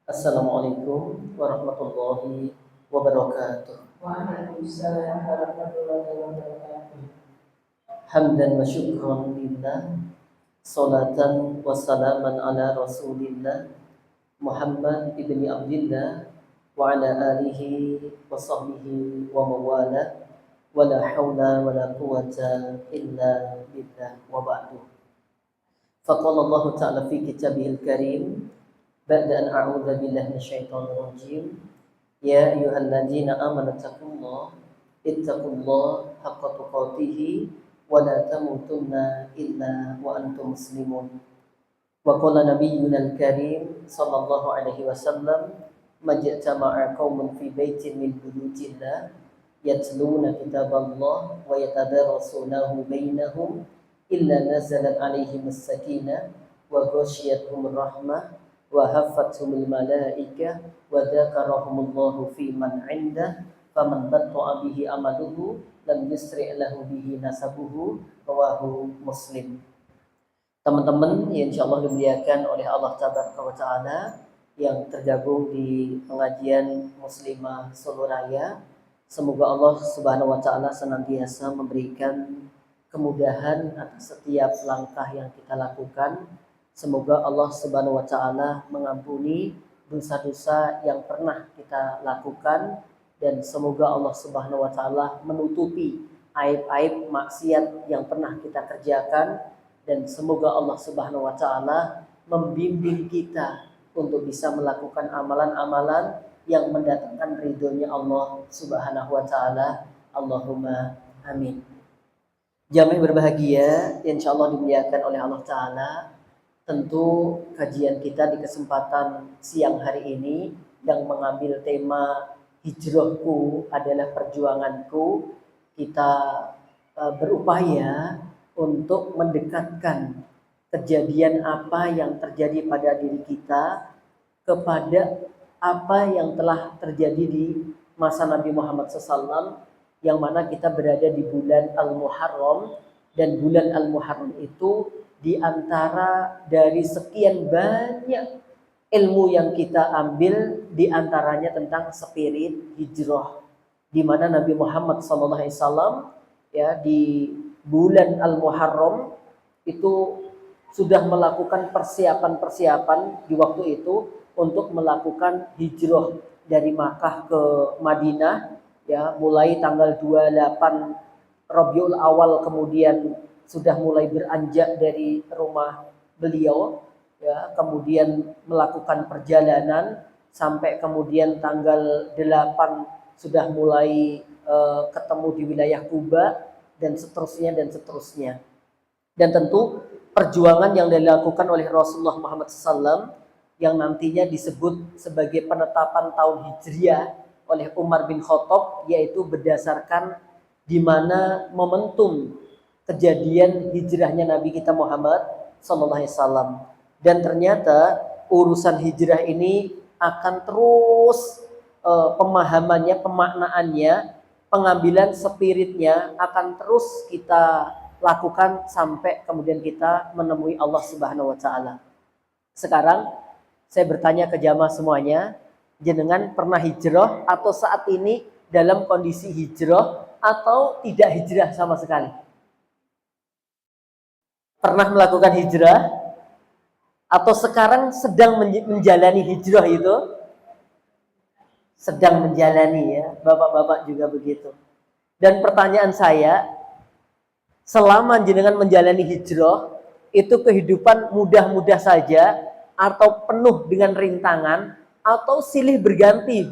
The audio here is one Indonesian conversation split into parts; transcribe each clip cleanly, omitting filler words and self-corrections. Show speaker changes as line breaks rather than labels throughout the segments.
Assalamualaikum warahmatullahi wabarakatuh.
Waalaikumsalam warahmatullahi wabarakatuh.
Hamdan wa syukran lillah. Salatan wa salaman ala rasulillah Muhammad ibni Abdillah wa ala alihi wa sahbihi wa mawala wa la hawla wa la quwata illa billah wa ba'du. Faqala Allah ta'ala fi kitabihil karim ba'da an a'udza billahi minasyaitonir rajim. Ya ayyuhalladzina amanu taqullaha haqqa tuqatih wa la tamutunna illa wa antum muslimun. Wa qala nabiyyuna al-karim sallallahu alaihi wasallam majtama'a qaumun fi baitin min buyutillah yatluna kitaballah wa yatadarasunahu bainahum illa nazalat alaihimus sakinah wa ghasyiyatuhumur rahmah wa haffathumul malaikah wa dzakarahumullahu fi man 'indah faman batta'a bihi amaluhu lam yusri' lahu bihi nasabuhu rawahu Muslim. Teman-teman yang insyaallah dimuliakan oleh Allah Tabaraka wa Ta'ala yang tergabung di pengajian Muslimah Solo Raya, semoga Allah Subhanahu wa Ta'ala senantiasa memberikan kemudahan atas setiap langkah yang kita lakukan. Semoga Allah Subhanahu wa Ta'ala mengampuni dosa-dosa yang pernah kita lakukan, dan semoga Allah Subhanahu wa Ta'ala menutupi aib-aib maksiat yang pernah kita kerjakan, dan semoga Allah Subhanahu wa Ta'ala membimbing kita untuk bisa melakukan amalan-amalan yang mendatangkan ridhonya Allah Subhanahu wa Ta'ala. Allahumma amin. Jamaah berbahagia, insyaallah dimuliakan oleh Allah Ta'ala. Tentu kajian kita di kesempatan siang hari ini yang mengambil tema hijrahku adalah perjuanganku. Kita berupaya untuk mendekatkan kejadian apa yang terjadi pada diri kita kepada apa yang telah terjadi di masa Nabi Muhammad SAW, yang mana kita berada di bulan Al-Muharram, dan bulan Al-Muharram itu di antara dari sekian banyak ilmu yang kita ambil, di antaranya tentang spirit hijrah, di mana Nabi Muhammad SAW ya di bulan Al-Muharram itu sudah melakukan persiapan-persiapan di waktu itu untuk melakukan hijrah dari Makkah ke Madinah, ya, mulai tanggal 28 Rabiul Awal, kemudian sudah mulai beranjak dari rumah beliau, ya, kemudian melakukan perjalanan sampai kemudian tanggal 8 sudah mulai ketemu di wilayah Kuba, dan seterusnya dan seterusnya. Dan tentu perjuangan yang dilakukan oleh Rasulullah Muhammad SAW yang nantinya disebut sebagai penetapan tahun Hijriah oleh Umar bin Khattab, yaitu berdasarkan di mana momentum kejadian hijrahnya Nabi kita Muhammad SAW. Dan ternyata urusan hijrah ini akan terus pemahamannya, pemaknaannya, pengambilan spiritnya akan terus kita lakukan sampai kemudian kita menemui Allah Subhanahu wa Ta'ala. Sekarang saya bertanya ke jamaah semuanya, jenengan pernah hijrah atau saat ini dalam kondisi hijrah atau tidak hijrah sama sekali? Pernah melakukan hijrah atau sekarang sedang menjalani hijrah itu? Sedang menjalani, ya, bapak-bapak juga begitu. Dan pertanyaan saya, selama jenengan menjalani hijrah, itu kehidupan mudah-mudah saja atau penuh dengan rintangan, atau silih berganti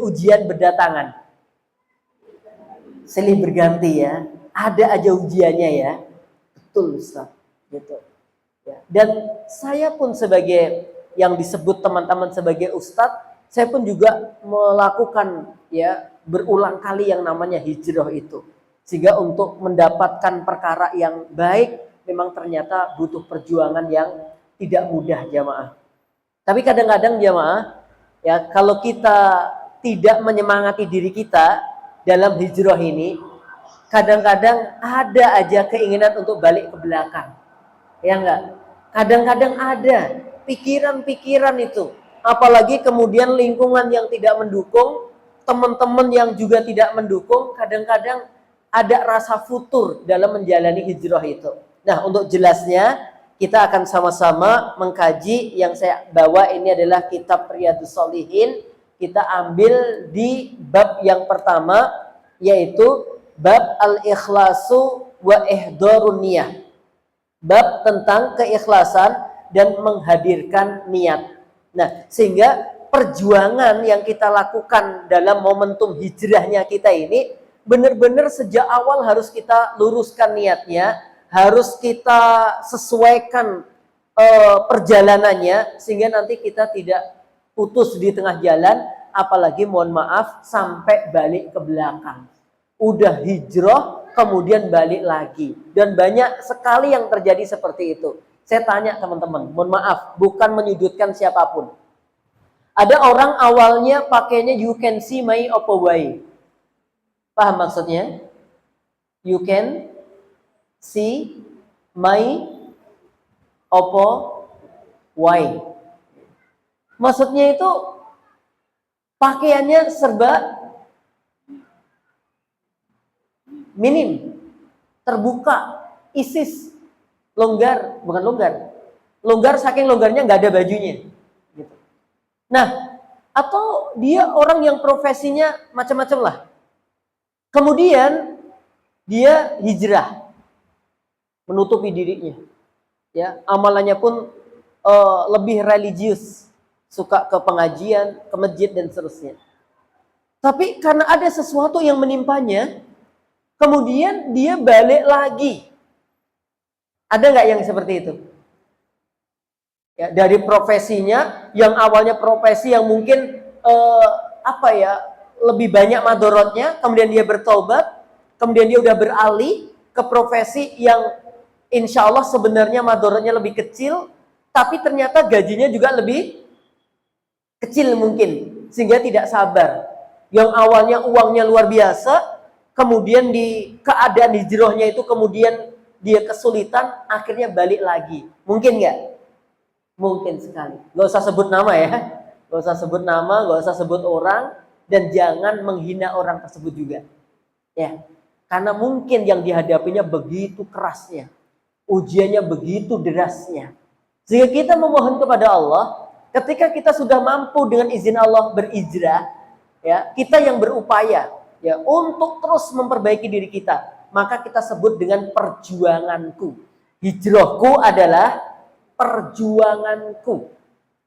ujian berdatangan? Silih berganti, ya, ada aja ujiannya, ya. Betul, Ustaz, gitu. Ya. Dan saya pun sebagai yang disebut teman-teman sebagai ustadz, saya pun juga melakukan, ya, berulang kali yang namanya hijrah itu. Sehingga untuk mendapatkan perkara yang baik memang ternyata butuh perjuangan yang tidak mudah, jamaah. Tapi kadang-kadang jamaah, ya, kalau kita tidak menyemangati diri kita dalam hijrah ini, kadang-kadang ada aja keinginan untuk balik ke belakang. Ya enggak? Kadang-kadang ada pikiran-pikiran itu apalagi kemudian lingkungan yang tidak mendukung, teman-teman yang juga tidak mendukung, kadang-kadang ada rasa futur dalam menjalani hijrah itu. Nah, untuk jelasnya kita akan sama-sama mengkaji. Yang saya bawa ini adalah kitab Riyadhus Shalihin. Kita ambil di bab yang pertama, yaitu bab al-ikhlasu wa ihdarun niyah. Bab tentang keikhlasan dan menghadirkan niat. Nah, sehingga perjuangan yang kita lakukan dalam momentum hijrahnya kita ini benar-benar sejak awal harus kita luruskan niatnya, harus kita sesuaikan perjalanannya, sehingga nanti kita tidak putus di tengah jalan, apalagi mohon maaf sampai balik ke belakang. Udah hijrah kemudian balik lagi, dan banyak sekali yang terjadi seperti itu. Saya tanya teman-teman, mohon maaf, bukan menyudutkan siapapun. Ada orang awalnya pakainya you can see my apa way. Paham maksudnya? You can see my apa way. Maksudnya itu pakaiannya serba minim, terbuka, isis, longgar, bukan longgar. Longgar saking longgarnya nggak ada bajunya. Gitu. Nah, atau dia orang yang profesinya macam-macam lah. Kemudian dia hijrah, menutupi dirinya. Ya, amalannya pun lebih religius, suka ke pengajian, ke masjid dan seterusnya. Tapi karena ada sesuatu yang menimpanya, kemudian dia balik lagi. Ada nggak yang seperti itu? Ya, dari profesinya yang awalnya profesi yang mungkin lebih banyak madorotnya, kemudian dia bertobat, kemudian dia udah beralih ke profesi yang insya Allah sebenarnya madorotnya lebih kecil, tapi ternyata gajinya juga lebih kecil mungkin, sehingga tidak sabar. Yang awalnya uangnya luar biasa, kemudian di keadaan hijrahnya itu kemudian dia kesulitan, akhirnya balik lagi. Mungkin nggak? Mungkin sekali. Nggak usah sebut nama ya. Nggak usah sebut nama, nggak usah sebut orang, dan jangan menghina orang tersebut juga. Ya, karena mungkin yang dihadapinya begitu kerasnya, ujiannya begitu derasnya, sehingga kita memohon kepada Allah. Ketika kita sudah mampu dengan izin Allah berhijrah, ya, kita yang berupaya ya untuk terus memperbaiki diri kita, maka kita sebut dengan perjuanganku. Hijrahku adalah perjuanganku.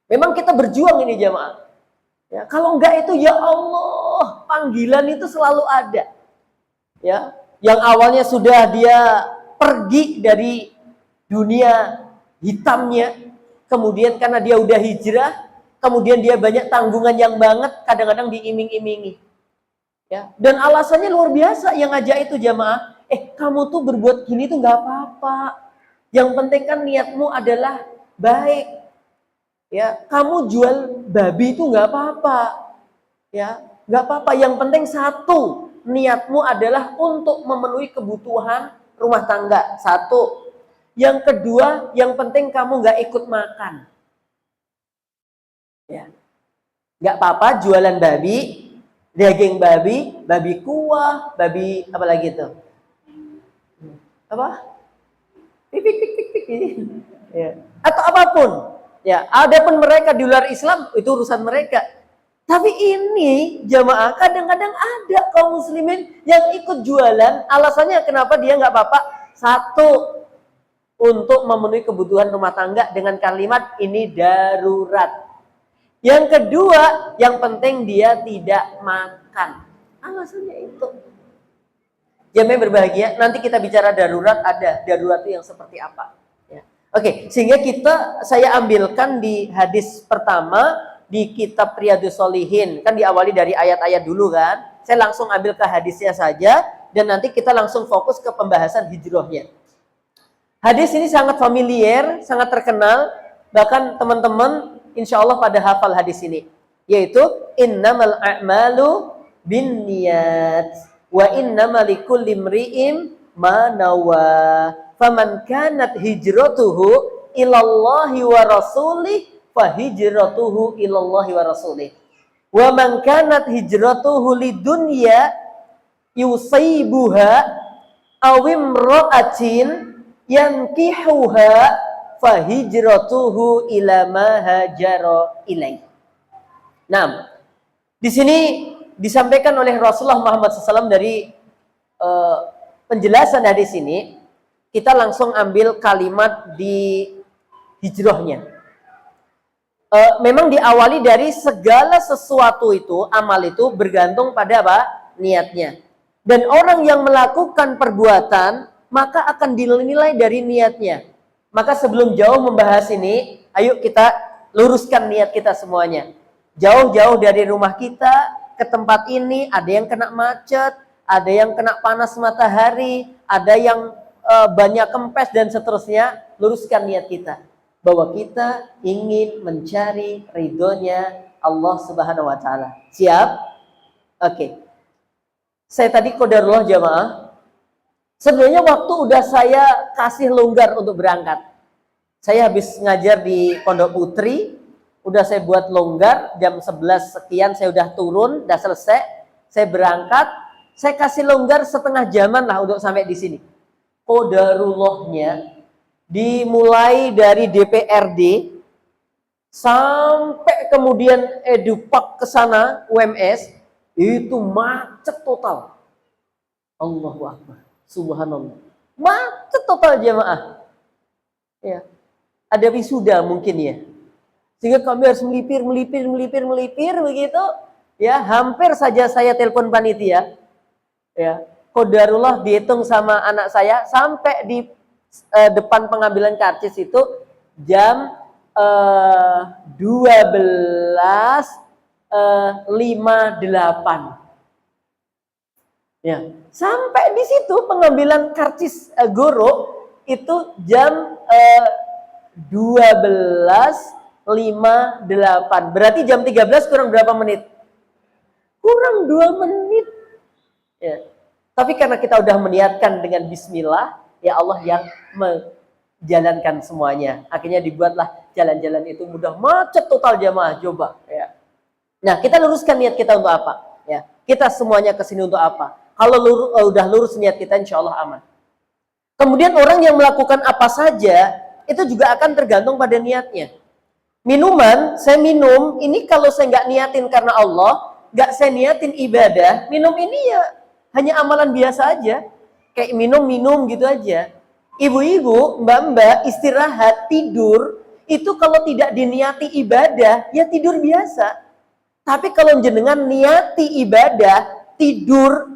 Memang kita berjuang ini jamaah. Ya, kalau enggak itu ya Allah, panggilan itu selalu ada. Ya, yang awalnya sudah dia pergi dari dunia hitamnya, kemudian karena dia udah hijrah, kemudian dia banyak tanggungan yang banget, kadang-kadang diiming-imingi. Ya, dan alasannya luar biasa yang ngajak itu jamaah. Kamu tuh berbuat gini tuh nggak apa-apa. Yang penting kan niatmu adalah baik. Ya, kamu jual babi itu nggak apa-apa. Ya, nggak apa-apa. Yang penting satu, niatmu adalah untuk memenuhi kebutuhan rumah tangga. Satu. Yang kedua, yang penting kamu nggak ikut makan. Ya, nggak apa-apa jualan babi, daging babi, babi kuah, babi apa lagi itu? Apa? Pik. Ya. Atau apapun. Ya, adapun mereka di luar Islam itu urusan mereka. Tapi ini jamaah kadang-kadang ada kaum muslimin yang ikut jualan. Alasannya kenapa dia nggak apa-apa? Satu, untuk memenuhi kebutuhan rumah tangga dengan kalimat ini darurat. Yang kedua, yang penting dia tidak makan. Alasannya itu. Jamaah berbahagia, nanti kita bicara darurat, ada darurat itu yang seperti apa. Ya. Oke, sehingga saya ambilkan di hadis pertama di kitab Riyadhus Shalihin, kan diawali dari ayat-ayat dulu kan. Saya langsung ambil ke hadisnya saja, dan nanti kita langsung fokus ke pembahasan hijrahnya. Hadis ini sangat familiar, sangat terkenal, bahkan teman-teman insya Allah pada hafal hadis ini, yaitu innamal a'malu binniyat wa innamal likulli imri'in ma nawa faman kanat hijratuhu ilallahi wa rasulih fahijratuhu ilallahi wa rasulih. Wa man kanat hijratuhu lidunya yusibuha aw imra'atin yankihuha fahijratuhu ila ma hajara ilaih. Nah, di sini disampaikan oleh Rasulullah Muhammad SAW dari penjelasan hadis ini. Kita langsung ambil kalimat di hijrahnya. Memang diawali dari segala sesuatu itu, amal itu bergantung pada apa? Niatnya. Dan orang yang melakukan perbuatan, maka akan dinilai dari niatnya. Maka sebelum jauh membahas ini, ayo kita luruskan niat kita semuanya. Jauh-jauh dari rumah kita ke tempat ini, ada yang kena macet, ada yang kena panas matahari, ada yang banyak kempes dan seterusnya. Luruskan niat kita bahwa kita ingin mencari ridhonya Allah Subhanahu wa taala. Siap? Oke. Saya tadi qadarullah jamaah. Sebenarnya waktu udah saya kasih longgar untuk berangkat. Saya habis ngajar di Pondok Putri, udah saya buat longgar, jam 11 sekian saya udah turun, udah selesai, saya berangkat, saya kasih longgar setengah jaman lah untuk sampai di sini. Qadarullahnya dimulai dari DPRD sampai kemudian Edupak ke sana, UMS, itu macet total. Allahu Akbar, subhanallah. Macet total jamaah. Ya. Ada wisuda mungkin ya. Sehingga kami harus melipir begitu. Ya, hampir saja saya telepon panitia. Ya, qadarullah dihitung sama anak saya sampai di depan pengambilan karcis itu jam 12.58. Ya, sampai di situ pengambilan karcis guru itu jam 12.58. Berarti jam 13 kurang berapa menit? Kurang 2 menit. Ya. Tapi karena kita udah meniatkan dengan bismillah, ya Allah yang menjalankan semuanya. Akhirnya dibuatlah jalan-jalan itu mudah, macet total jamaah. Coba ya. Nah, kita luruskan niat kita untuk apa? Ya. Kita semuanya ke sini untuk apa? Kalau udah lurus niat kita, insya Allah aman. Kemudian orang yang melakukan apa saja itu juga akan tergantung pada niatnya. Minuman, saya minum, ini kalau saya nggak niatin karena Allah, nggak saya niatin ibadah, minum ini ya hanya amalan biasa aja. Kayak minum gitu aja. Ibu-ibu, mbak-mbak, istirahat, tidur, itu kalau tidak diniati ibadah, ya tidur biasa. Tapi kalau jenengan niati ibadah, tidur,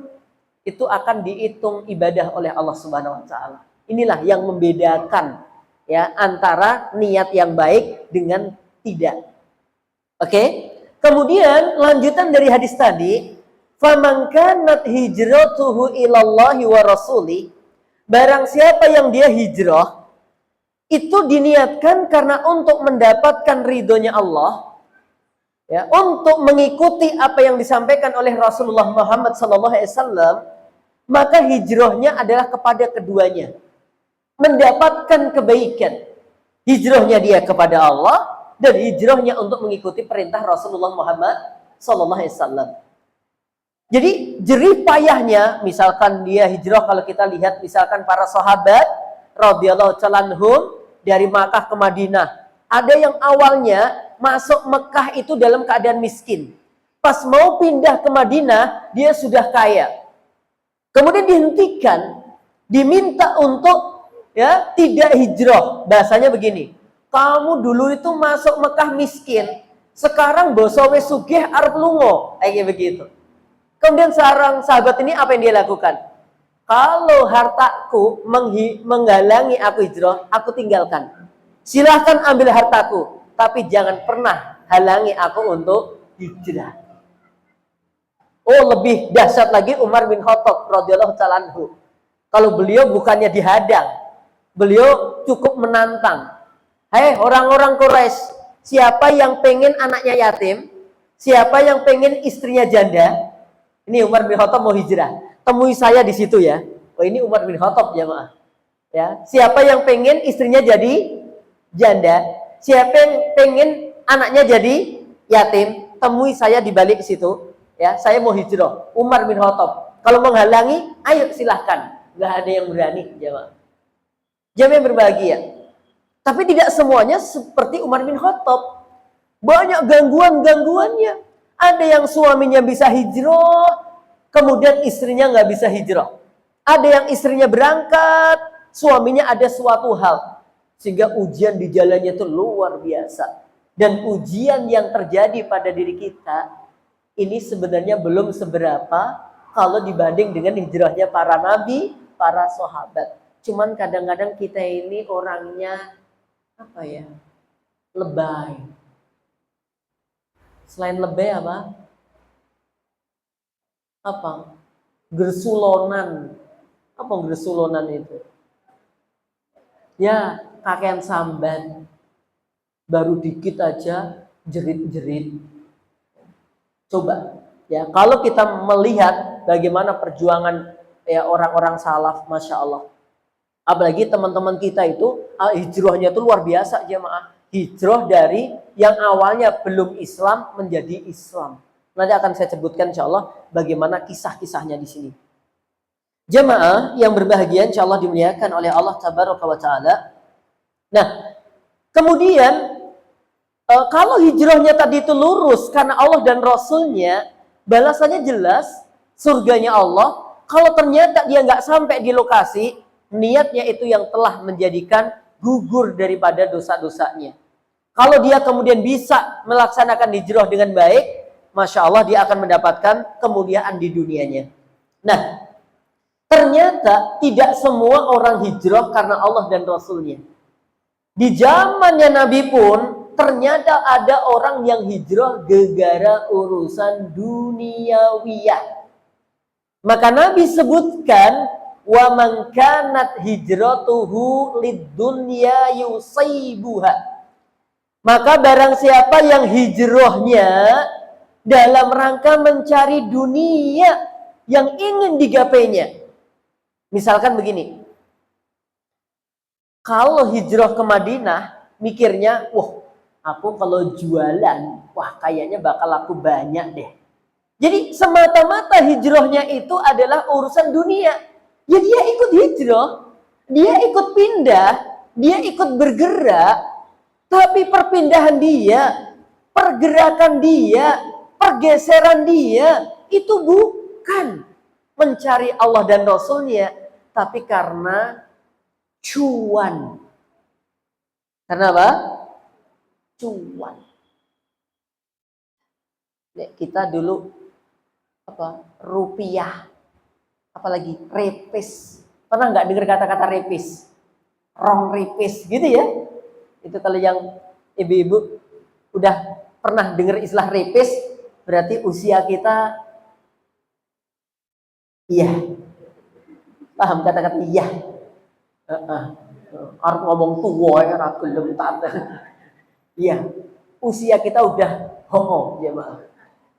itu akan dihitung ibadah oleh Allah Subhanahu wa taala. Inilah yang membedakan ya antara niat yang baik dengan tidak. Oke? Kemudian lanjutan dari hadis tadi, faman kanat hijratuhu ilallahi wa rasuli, barang siapa yang dia hijrah itu diniatkan karena untuk mendapatkan ridhonya Allah, ya, untuk mengikuti apa yang disampaikan oleh Rasulullah Muhammad SAW, maka hijrahnya adalah kepada keduanya, mendapatkan kebaikan. Hijrahnya dia kepada Allah dan hijrahnya untuk mengikuti perintah Rasulullah Muhammad SAW. Jadi jerih payahnya, misalkan dia hijrah, kalau kita lihat misalkan para sahabat radhiyallahu ta'ala anhum dari Makkah ke Madinah, ada yang awalnya masuk Mekah itu dalam keadaan miskin. Pas mau pindah ke Madinah, dia sudah kaya. Kemudian dihentikan, diminta untuk ya tidak hijrah. Bahasanya begini, kamu dulu itu masuk Mekah miskin, sekarang boso wis sugih arep lunga, kayak begitu. Kemudian seorang sahabat ini apa yang dia lakukan? Kalau hartaku menghalangi aku hijrah, aku tinggalkan. Silahkan ambil hartaku, tapi jangan pernah halangi aku untuk hijrah. Oh, lebih dahsyat lagi Umar bin Khattab radhiyallahu ta'ala anhu. Kalau beliau bukannya dihadang, beliau cukup menantang. Hei orang-orang Quraisy, siapa yang pengen anaknya yatim? Siapa yang pengen istrinya janda? Ini Umar bin Khattab mau hijrah. Temui saya di situ ya. Oh, ini Umar bin Khattab jemaah. Ya, siapa yang pengen istrinya jadi janda? Siapa yang pengen anaknya jadi yatim, temui saya di balik situ, ya, saya mau hijrah. Umar bin Khattab, kalau menghalangi, ayo silahkan. Nggak ada yang berani, jemaah. Jemaah yang berbahagia. Tapi tidak semuanya seperti Umar bin Khattab. Banyak gangguan-gangguannya. Ada yang suaminya bisa hijrah, kemudian istrinya nggak bisa hijrah. Ada yang istrinya berangkat, suaminya ada suatu hal. Sehingga ujian di jalannya itu luar biasa. Dan ujian yang terjadi pada diri kita, ini sebenarnya belum seberapa kalau dibanding dengan hijrahnya para nabi, para sahabat. Cuman kadang-kadang kita ini orangnya, apa ya, lebay. Selain lebay apa? Apa? Gersulonan. Apa gersulonan itu? Ya, kakean samban. Baru dikit aja jerit-jerit. Coba, ya, kalau kita melihat bagaimana perjuangan ya orang-orang salaf, Masya Allah. Apalagi teman-teman kita itu hijrahnya itu luar biasa, jemaah. Hijrah dari yang awalnya belum Islam menjadi Islam. Nanti akan saya sebutkan insya Allah bagaimana kisah-kisahnya di sini. Jemaah yang berbahagia insya Allah dimuliakan oleh Allah Tabaraka wa Ta'ala. Nah, kemudian kalau hijrahnya tadi itu lurus karena Allah dan Rasulnya, balasannya jelas, surganya Allah. Kalau ternyata dia nggak sampai di lokasi, niatnya itu yang telah menjadikan gugur daripada dosa-dosanya. Kalau dia kemudian bisa melaksanakan hijrah dengan baik, Masya Allah dia akan mendapatkan kemuliaan di dunianya. Nah, ternyata tidak semua orang hijrah karena Allah dan Rasulnya. Di zamannya Nabi pun, ternyata ada orang yang hijrah gara-gara urusan duniawiyah. Maka Nabi sebutkan, wa man kanat hijratuhu lidunya yusibuha. Maka barang siapa yang hijrahnya dalam rangka mencari dunia yang ingin digapainya. Misalkan begini. Kalau hijrah ke Madinah, mikirnya, wah, aku kalau jualan, wah kayaknya bakal laku banyak deh. Jadi semata-mata hijrahnya itu adalah urusan dunia. Ya dia ikut hijrah, dia ikut pindah, dia ikut bergerak, tapi perpindahan dia, pergerakan dia, pergeseran dia, itu bukan mencari Allah dan Rasulnya, tapi karena cuan. Karena apa? Cuan. Kita dulu rupiah, apalagi repis. Pernah nggak dengar kata-kata repis? Rong repis gitu ya. Itu kalau yang ibu-ibu udah pernah dengar istilah repis, berarti usia kita iya. Paham kata-kata iya? Harus ngomong tua ya, aku gelem tante. Iya, usia kita udah hongo, ya maaf.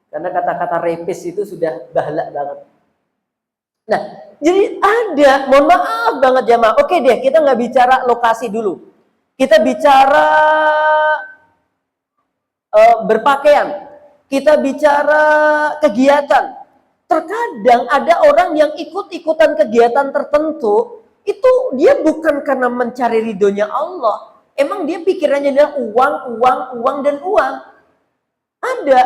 Karena kata-kata repis itu sudah bahlak banget. Nah, jadi ada, mohon maaf banget jamaah. Oke deh, kita nggak bicara lokasi dulu. Kita bicara berpakaian. Kita bicara kegiatan. Terkadang ada orang yang ikut-ikutan kegiatan tertentu, itu dia bukan karena mencari ridhonya Allah. Emang dia pikirannya adalah uang, dan uang. Ada,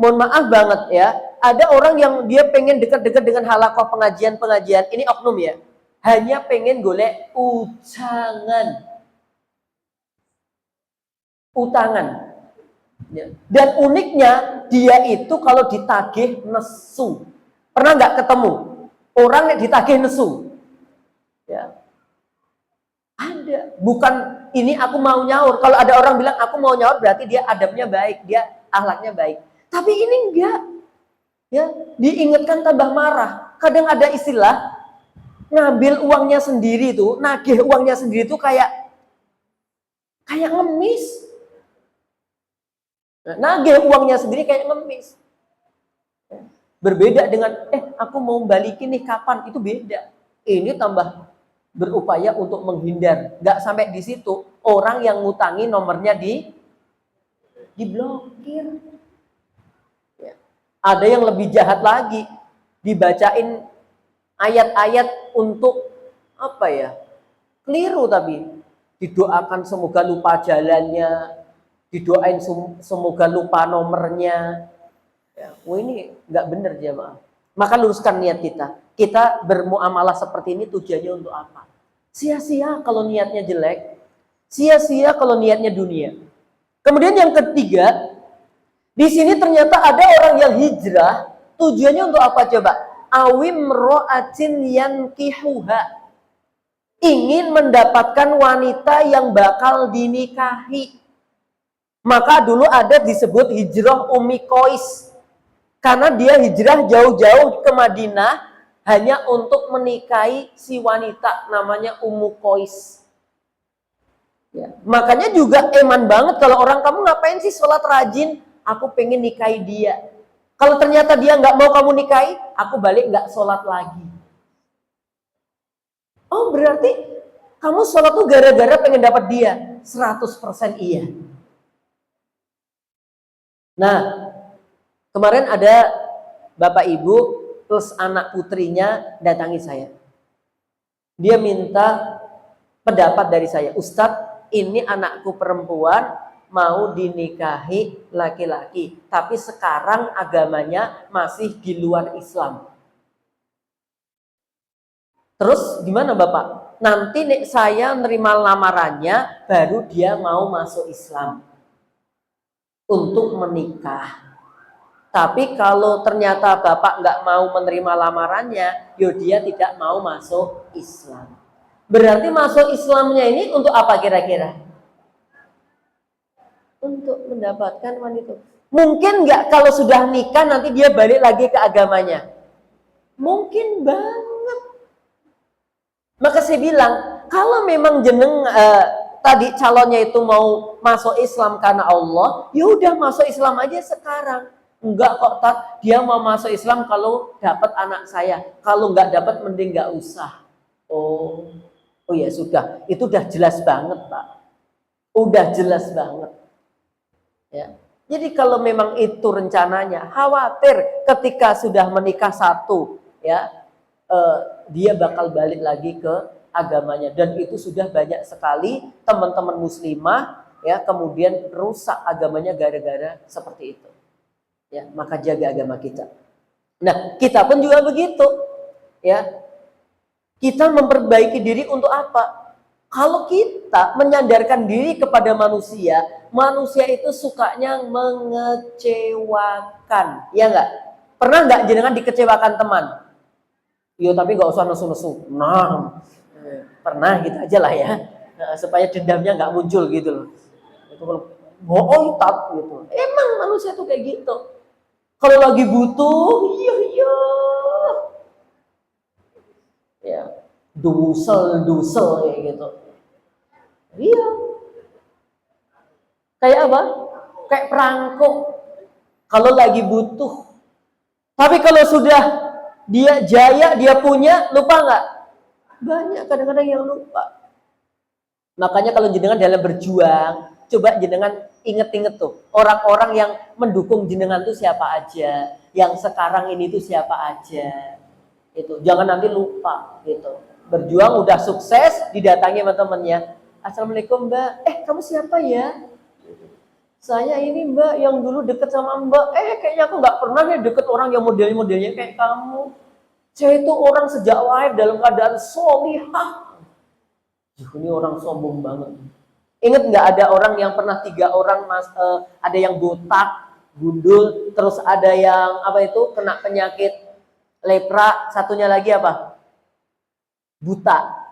mohon maaf banget ya, ada orang yang dia pengen dekat-dekat dengan halakoh pengajian-pengajian, ini oknum ya, hanya pengen golek utangan. Dan uniknya, dia itu kalau ditagih nesu. Pernah nggak ketemu orang yang ditagih nesu? Ya. Ada. Bukan ini aku mau nyaur. Kalau ada orang bilang aku mau nyaur, berarti dia adabnya baik, dia akhlaknya baik. Tapi ini enggak. Ya, diingatkan tambah marah. Kadang ada istilah ngambil uangnya sendiri tuh, nagih uangnya sendiri tuh kayak ngemis. Nagih uangnya sendiri kayak ngemis. Berbeda dengan aku mau balikin nih kapan, itu beda. Ini tambah berupaya untuk menghindar. Nggak sampai di situ, orang yang ngutangi nomornya diblokir. Ya. Ada yang lebih jahat lagi, dibacain ayat-ayat untuk apa ya? Keliru tapi didoakan semoga lupa jalannya, didoain semoga lupa nomornya. Ya, ini nggak benar jemaah. Maka luruskan niat kita. Kita bermuamalah seperti ini tujuannya untuk apa? Sia-sia kalau niatnya jelek, sia-sia kalau niatnya dunia. Kemudian yang ketiga, di sini ternyata ada orang yang hijrah, tujuannya untuk apa coba? Awim ro'atin yankihuha. Ingin mendapatkan wanita yang bakal dinikahi. Maka dulu ada disebut hijrah Ummi Qais. Karena dia hijrah jauh-jauh ke Madinah hanya untuk menikahi si wanita namanya Ummu Qais. Ya. Makanya juga eman banget kalau orang, kamu ngapain sih sholat rajin? Aku pengen nikahi dia. Kalau ternyata dia nggak mau kamu nikahi, aku balik nggak sholat lagi. Oh berarti kamu sholat tuh gara-gara pengen dapat dia. 100% iya. Nah, kemarin ada bapak ibu terus anak putrinya datangi saya. Dia minta pendapat dari saya. Ustadz, ini anakku perempuan mau dinikahi laki-laki, tapi sekarang agamanya masih di luar Islam. Terus gimana Bapak? Nanti saya nerima lamarannya, baru dia mau masuk Islam untuk menikah. Tapi kalau ternyata Bapak nggak mau menerima lamarannya, yo dia tidak mau masuk Islam. Berarti masuk Islamnya ini untuk apa kira-kira? Untuk mendapatkan wanita. Mungkin nggak kalau sudah nikah nanti dia balik lagi ke agamanya? Mungkin banget. Maka saya bilang, kalau memang tadi calonnya itu mau masuk Islam karena Allah, ya udah masuk Islam aja sekarang. Enggak kok, dia mau masuk Islam kalau dapat anak saya. Kalau nggak dapat mending nggak usah. Oh ya sudah, itu udah jelas banget Pak. Udah jelas banget. Ya. Jadi kalau memang itu rencananya, khawatir ketika sudah menikah satu, ya. Dia bakal balik lagi ke agamanya, dan itu sudah banyak sekali teman-teman muslimah ya kemudian rusak agamanya gara-gara seperti itu ya. Maka jaga agama kita. Nah kita pun juga begitu ya, kita memperbaiki diri untuk apa? Kalau kita menyandarkan diri kepada manusia, manusia itu sukanya mengecewakan, ya enggak? Pernah enggak jenengan dikecewakan teman? Yo tapi nggak usah nesu-nesu. Nah, pernah gitu aja lah ya, supaya dendamnya nggak muncul gitu loh. Itu kalau bohong tat gitu. Emang manusia tuh kayak gitu. Kalau lagi butuh, ya, dusel kayak gitu. Iya. Kayak apa? Kayak perangkok. Kalau lagi butuh. Tapi kalau sudah dia jaya, dia punya, lupa nggak? Banyak kadang-kadang yang lupa. Makanya kalau jenengan dalam berjuang, coba jenengan inget-inget tuh orang-orang yang mendukung jenengan tuh siapa aja, yang sekarang ini tuh siapa aja. Itu jangan nanti lupa gitu. Berjuang udah sukses, didatangi sama temennya. Assalamualaikum Mbak, kamu siapa ya? Saya ini Mbak yang dulu deket sama Mbak. Kayaknya aku nggak pernah nih deket orang yang modelnya kayak kamu. Saya itu orang sejak lahir dalam keadaan solihah. Ini orang sombong banget. Ingat nggak ada orang yang pernah 3 orang ada yang botak, gundul, terus ada yang apa itu kena penyakit lepra, satunya lagi apa? Buta.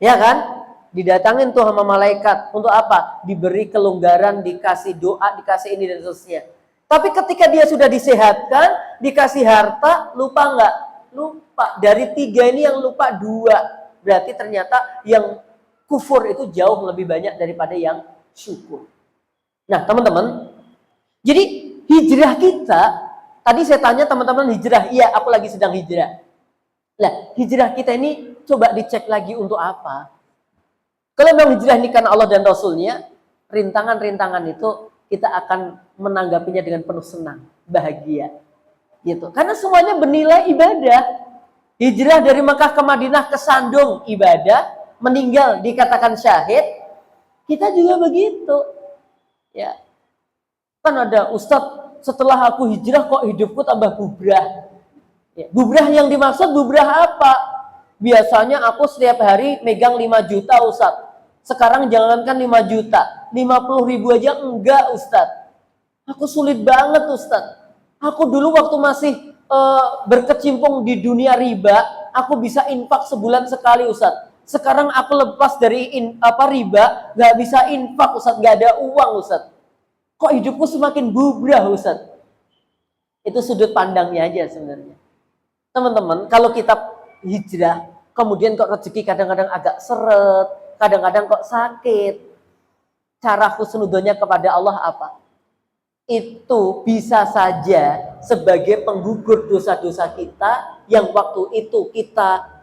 Ya kan? Didatangin tuh sama malaikat untuk apa? Diberi kelonggaran, dikasih doa, dikasih ini dan seterusnya. Tapi ketika dia sudah disehatkan, dikasih harta, lupa nggak? Lupa. Dari 3 ini yang lupa 2. Berarti ternyata yang kufur itu jauh lebih banyak daripada yang syukur. Nah teman-teman, jadi hijrah kita, tadi saya tanya teman-teman hijrah, iya aku lagi sedang hijrah. Nah hijrah kita ini coba dicek lagi untuk apa? Kalau memang hijrah ini karena Allah dan Rasulnya, rintangan-rintangan itu kita akan menanggapinya dengan penuh senang, bahagia. Gitu. Karena semuanya bernilai ibadah. Hijrah dari Mekah ke Madinah kesandung ibadah, meninggal dikatakan syahid. Kita juga begitu. Ya. Kan ada Ustadz, setelah aku hijrah kok hidupku tambah bubrah. Ya. Bubrah yang dimaksud bubrah apa? Biasanya aku setiap hari megang 5 juta Ustadz. Sekarang jangankan 5 juta, 50.000 aja enggak Ustadz. Aku sulit banget Ustadz. Aku dulu waktu masih berkecimpung di dunia riba, aku bisa infak sebulan sekali Ustadz. Sekarang aku lepas dari riba, nggak bisa infak Ustadz, nggak ada uang Ustadz. Kok hidupku semakin bubrah Ustadz? Itu sudut pandangnya aja sebenarnya. Teman-teman, kalau kita hijrah, kemudian kok rezeki kadang-kadang agak seret, kadang-kadang kok sakit, cara husnudzonnya kepada Allah apa? Itu bisa saja sebagai penggugur dosa-dosa kita yang waktu itu kita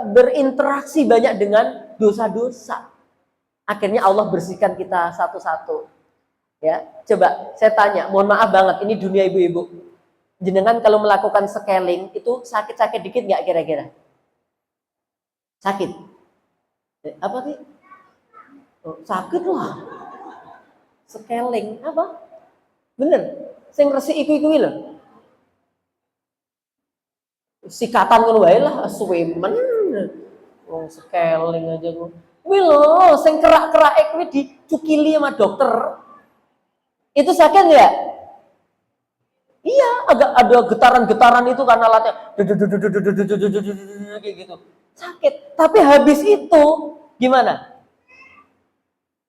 berinteraksi banyak dengan dosa-dosa. Akhirnya Allah bersihkan kita satu-satu. Ya, coba saya tanya, mohon maaf banget, ini dunia ibu-ibu. Jenengan kalau melakukan scaling itu sakit-sakit dikit nggak kira-kira? Sakit? Apa sih? Oh, sakit lah. Scaling apa? Bener. Sing resik iku lho. Sikatan ngono wae lah, suwemen. Wong scaling aja ku. Kuwi lho, sing kerak-kerake kuwi dicukili sama dokter. Itu sakit enggak? Iya, agak ada getaran-getaran itu karena alatnya kayak gitu. Sakit. Tapi habis itu gimana?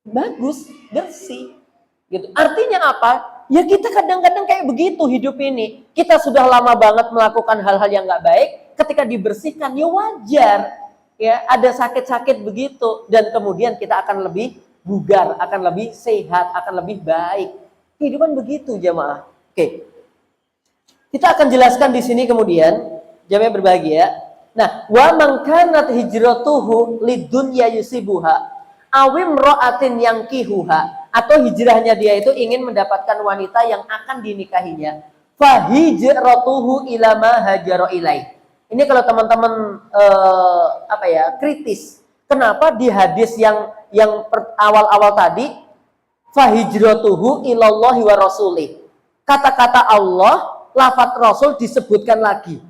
Bagus, bersih. Gitu. Artinya apa? Ya kita kadang-kadang kayak begitu hidup ini. Kita sudah lama banget melakukan hal-hal yang nggak baik. Ketika dibersihkan, ya wajar. Ya ada sakit-sakit begitu. Dan kemudian kita akan lebih bugar, akan lebih sehat, akan lebih baik. Kehidupan begitu jamaah. Oke. Kita akan jelaskan di sini kemudian. Jamaah berbahagia. Nah, wa man kanat hijratuhu lidunya yusibuha awim ro'atin yang kihuha, atau hijrahnya dia itu ingin mendapatkan wanita yang akan dinikahinya, fahijratuhu ila ma hajara ilaih. Ini kalau teman-teman kritis, kenapa di hadis yang awal-awal tadi fahijratuhu ilallahi wa rasulih, kata-kata Allah, lafaz Rasul disebutkan lagi,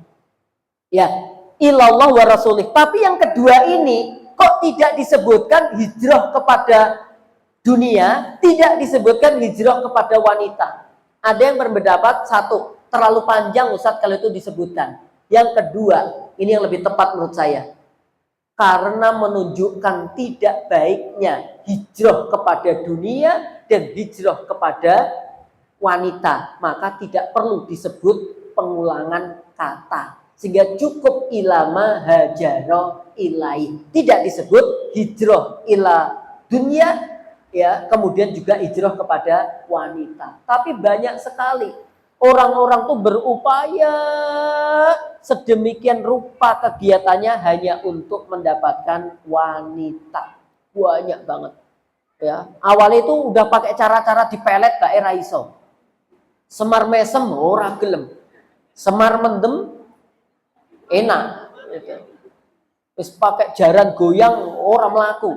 ya, ilallah wa rasulih, tapi yang kedua ini kok tidak disebutkan hijrah kepada dunia, tidak disebutkan hijrah kepada wanita. Ada yang berpendapat, satu, terlalu panjang Ustadz kalau itu disebutkan. Yang kedua, ini yang lebih tepat menurut saya, karena menunjukkan tidak baiknya hijrah kepada dunia dan hijrah kepada wanita, maka tidak perlu disebut pengulangan kata. Sehingga cukup ilama hajaro ilai, tidak disebut hijrah ila dunia, ya, kemudian juga hijrah kepada wanita. Tapi banyak sekali orang-orang tuh berupaya sedemikian rupa kegiatannya hanya untuk mendapatkan wanita. Banyak banget, ya. Awalnya itu udah pakai cara-cara dipelet gak era iso. Semar mesem ora gelem, semar mendem enak, terus pakai jaran goyang orang melaku.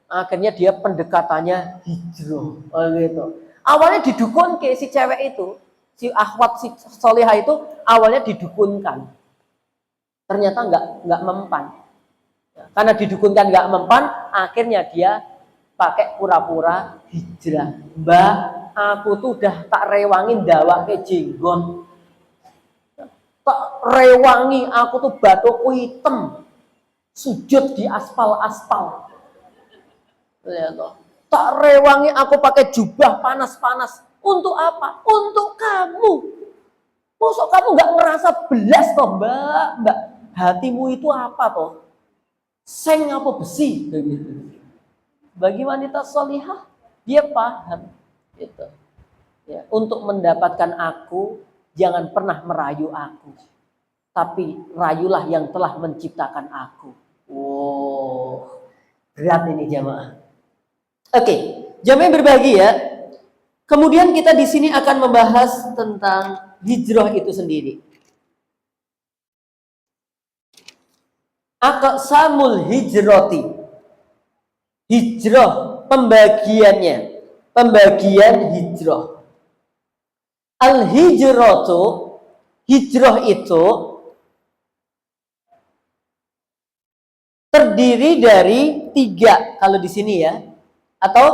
Akhirnya dia pendekatannya hijrah, gitu. Awalnya didukun ke si cewek itu, si akhwat si solihah itu awalnya didukunkan, ternyata nggak mempan. Karena didukunkan nggak mempan, akhirnya dia pakai pura-pura hijrah. Mbak, aku tuh udah tak rewangin dawa ke jenggot. Tak rewangi aku tuh batuku hitam, sujud di aspal-aspal. Tak rewangi aku pakai jubah panas-panas. Untuk apa? Untuk kamu. Masa kamu nggak merasa belas toh mbak? Hatimu itu apa toh? Seng apa besi? Bagi wanita solihah, dia paham. Gitu. Ya, untuk mendapatkan aku, jangan pernah merayu aku, tapi rayulah yang telah menciptakan aku. Wow, Berat ini jamaah. Oke, jamaah berbahagia. Kemudian kita di sini akan membahas tentang hijrah itu sendiri. Aqsamul hijrati. Hijrah, pembagiannya. Pembagian hijrah. Al-hijratu, hijrah itu terdiri dari 3 kalau di sini ya. Atau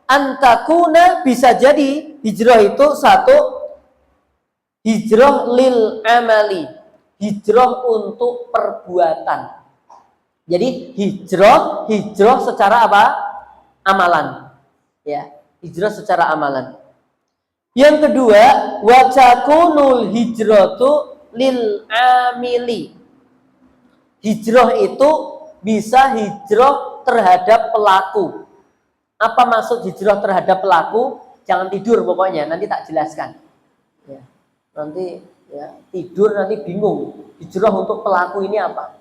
antakuna, bisa jadi hijrah itu 1 hijrah lil amali, hijrah untuk perbuatan. Jadi hijrah secara apa? Amalan. Ya, hijrah secara amalan. Yang kedua, wa takunul hijratu lil amili. Hijrah itu bisa hijrah terhadap pelaku. Apa maksud hijrah terhadap pelaku? Jangan tidur pokoknya, nanti tak jelaskan. Ya, nanti ya, tidur nanti bingung. Hijrah untuk pelaku ini apa?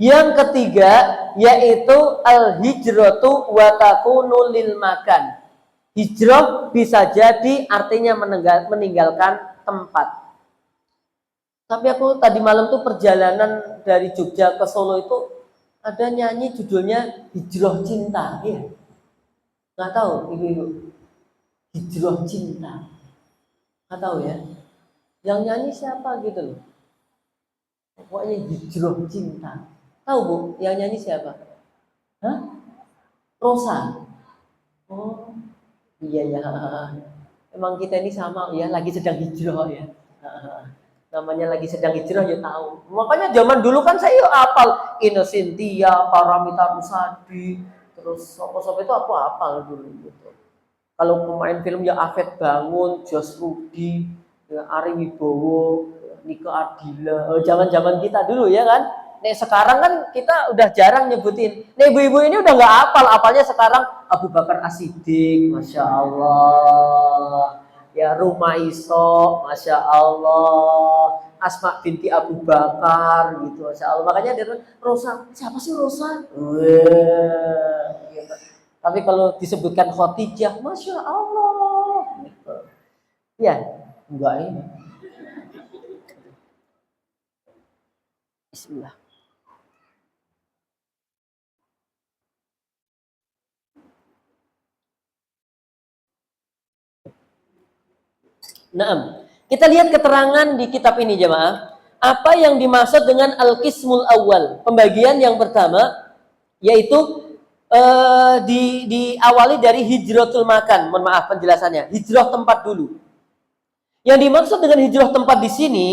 Yang ketiga yaitu al-hijratu wa takunu lil makan. Hijrah bisa jadi artinya meninggalkan tempat. Tapi aku tadi malam tuh perjalanan dari Jogja ke Solo itu ada nyanyi judulnya Hijrah Cinta, ya. Nggak tahu ibu-ibu. Hijrah Cinta. Nggak tahu ya. Yang nyanyi siapa gitu loh. Pokoknya Hijrah Cinta. Tahu Bu, yang nyanyi siapa? Hah? Rosa. Oh, iya ya. Emang kita ini sama ya, lagi sedang hijrah ya. Namanya lagi sedang hijrah ya tahu. Makanya zaman dulu kan saya hafal Ine Cynthia, Paramita Rusady, terus sapa-sapa itu aku hafal dulu gitu. Kalau pemain film ya Afet Bangun, Jos Rudi, ya Ari Wibowo, Nika Ardila. Zaman-zaman kita dulu ya kan. Nih sekarang kan kita udah jarang nyebutin. Nih ibu-ibu ini udah nggak hafal, apalnya sekarang Abu Bakar As-Siddiq, masya Allah. Ya Rumah Iso, masya Allah. Asma binti Abu Bakar gitu, masya Allah. Makanya dia Rosa, siapa sih Rosa? Gitu. Tapi kalau disebutkan Khadijah, masya Allah. Gitu. Ya, enggak ini. Bismillah. Nah, kita lihat keterangan di kitab ini jemaah. Apa yang dimaksud dengan al-qismul awal? Pembagian yang pertama yaitu diawali dari hijratul makan. Mohon maaf penjelasannya. Hijrah tempat dulu. Yang dimaksud dengan hijrah tempat di sini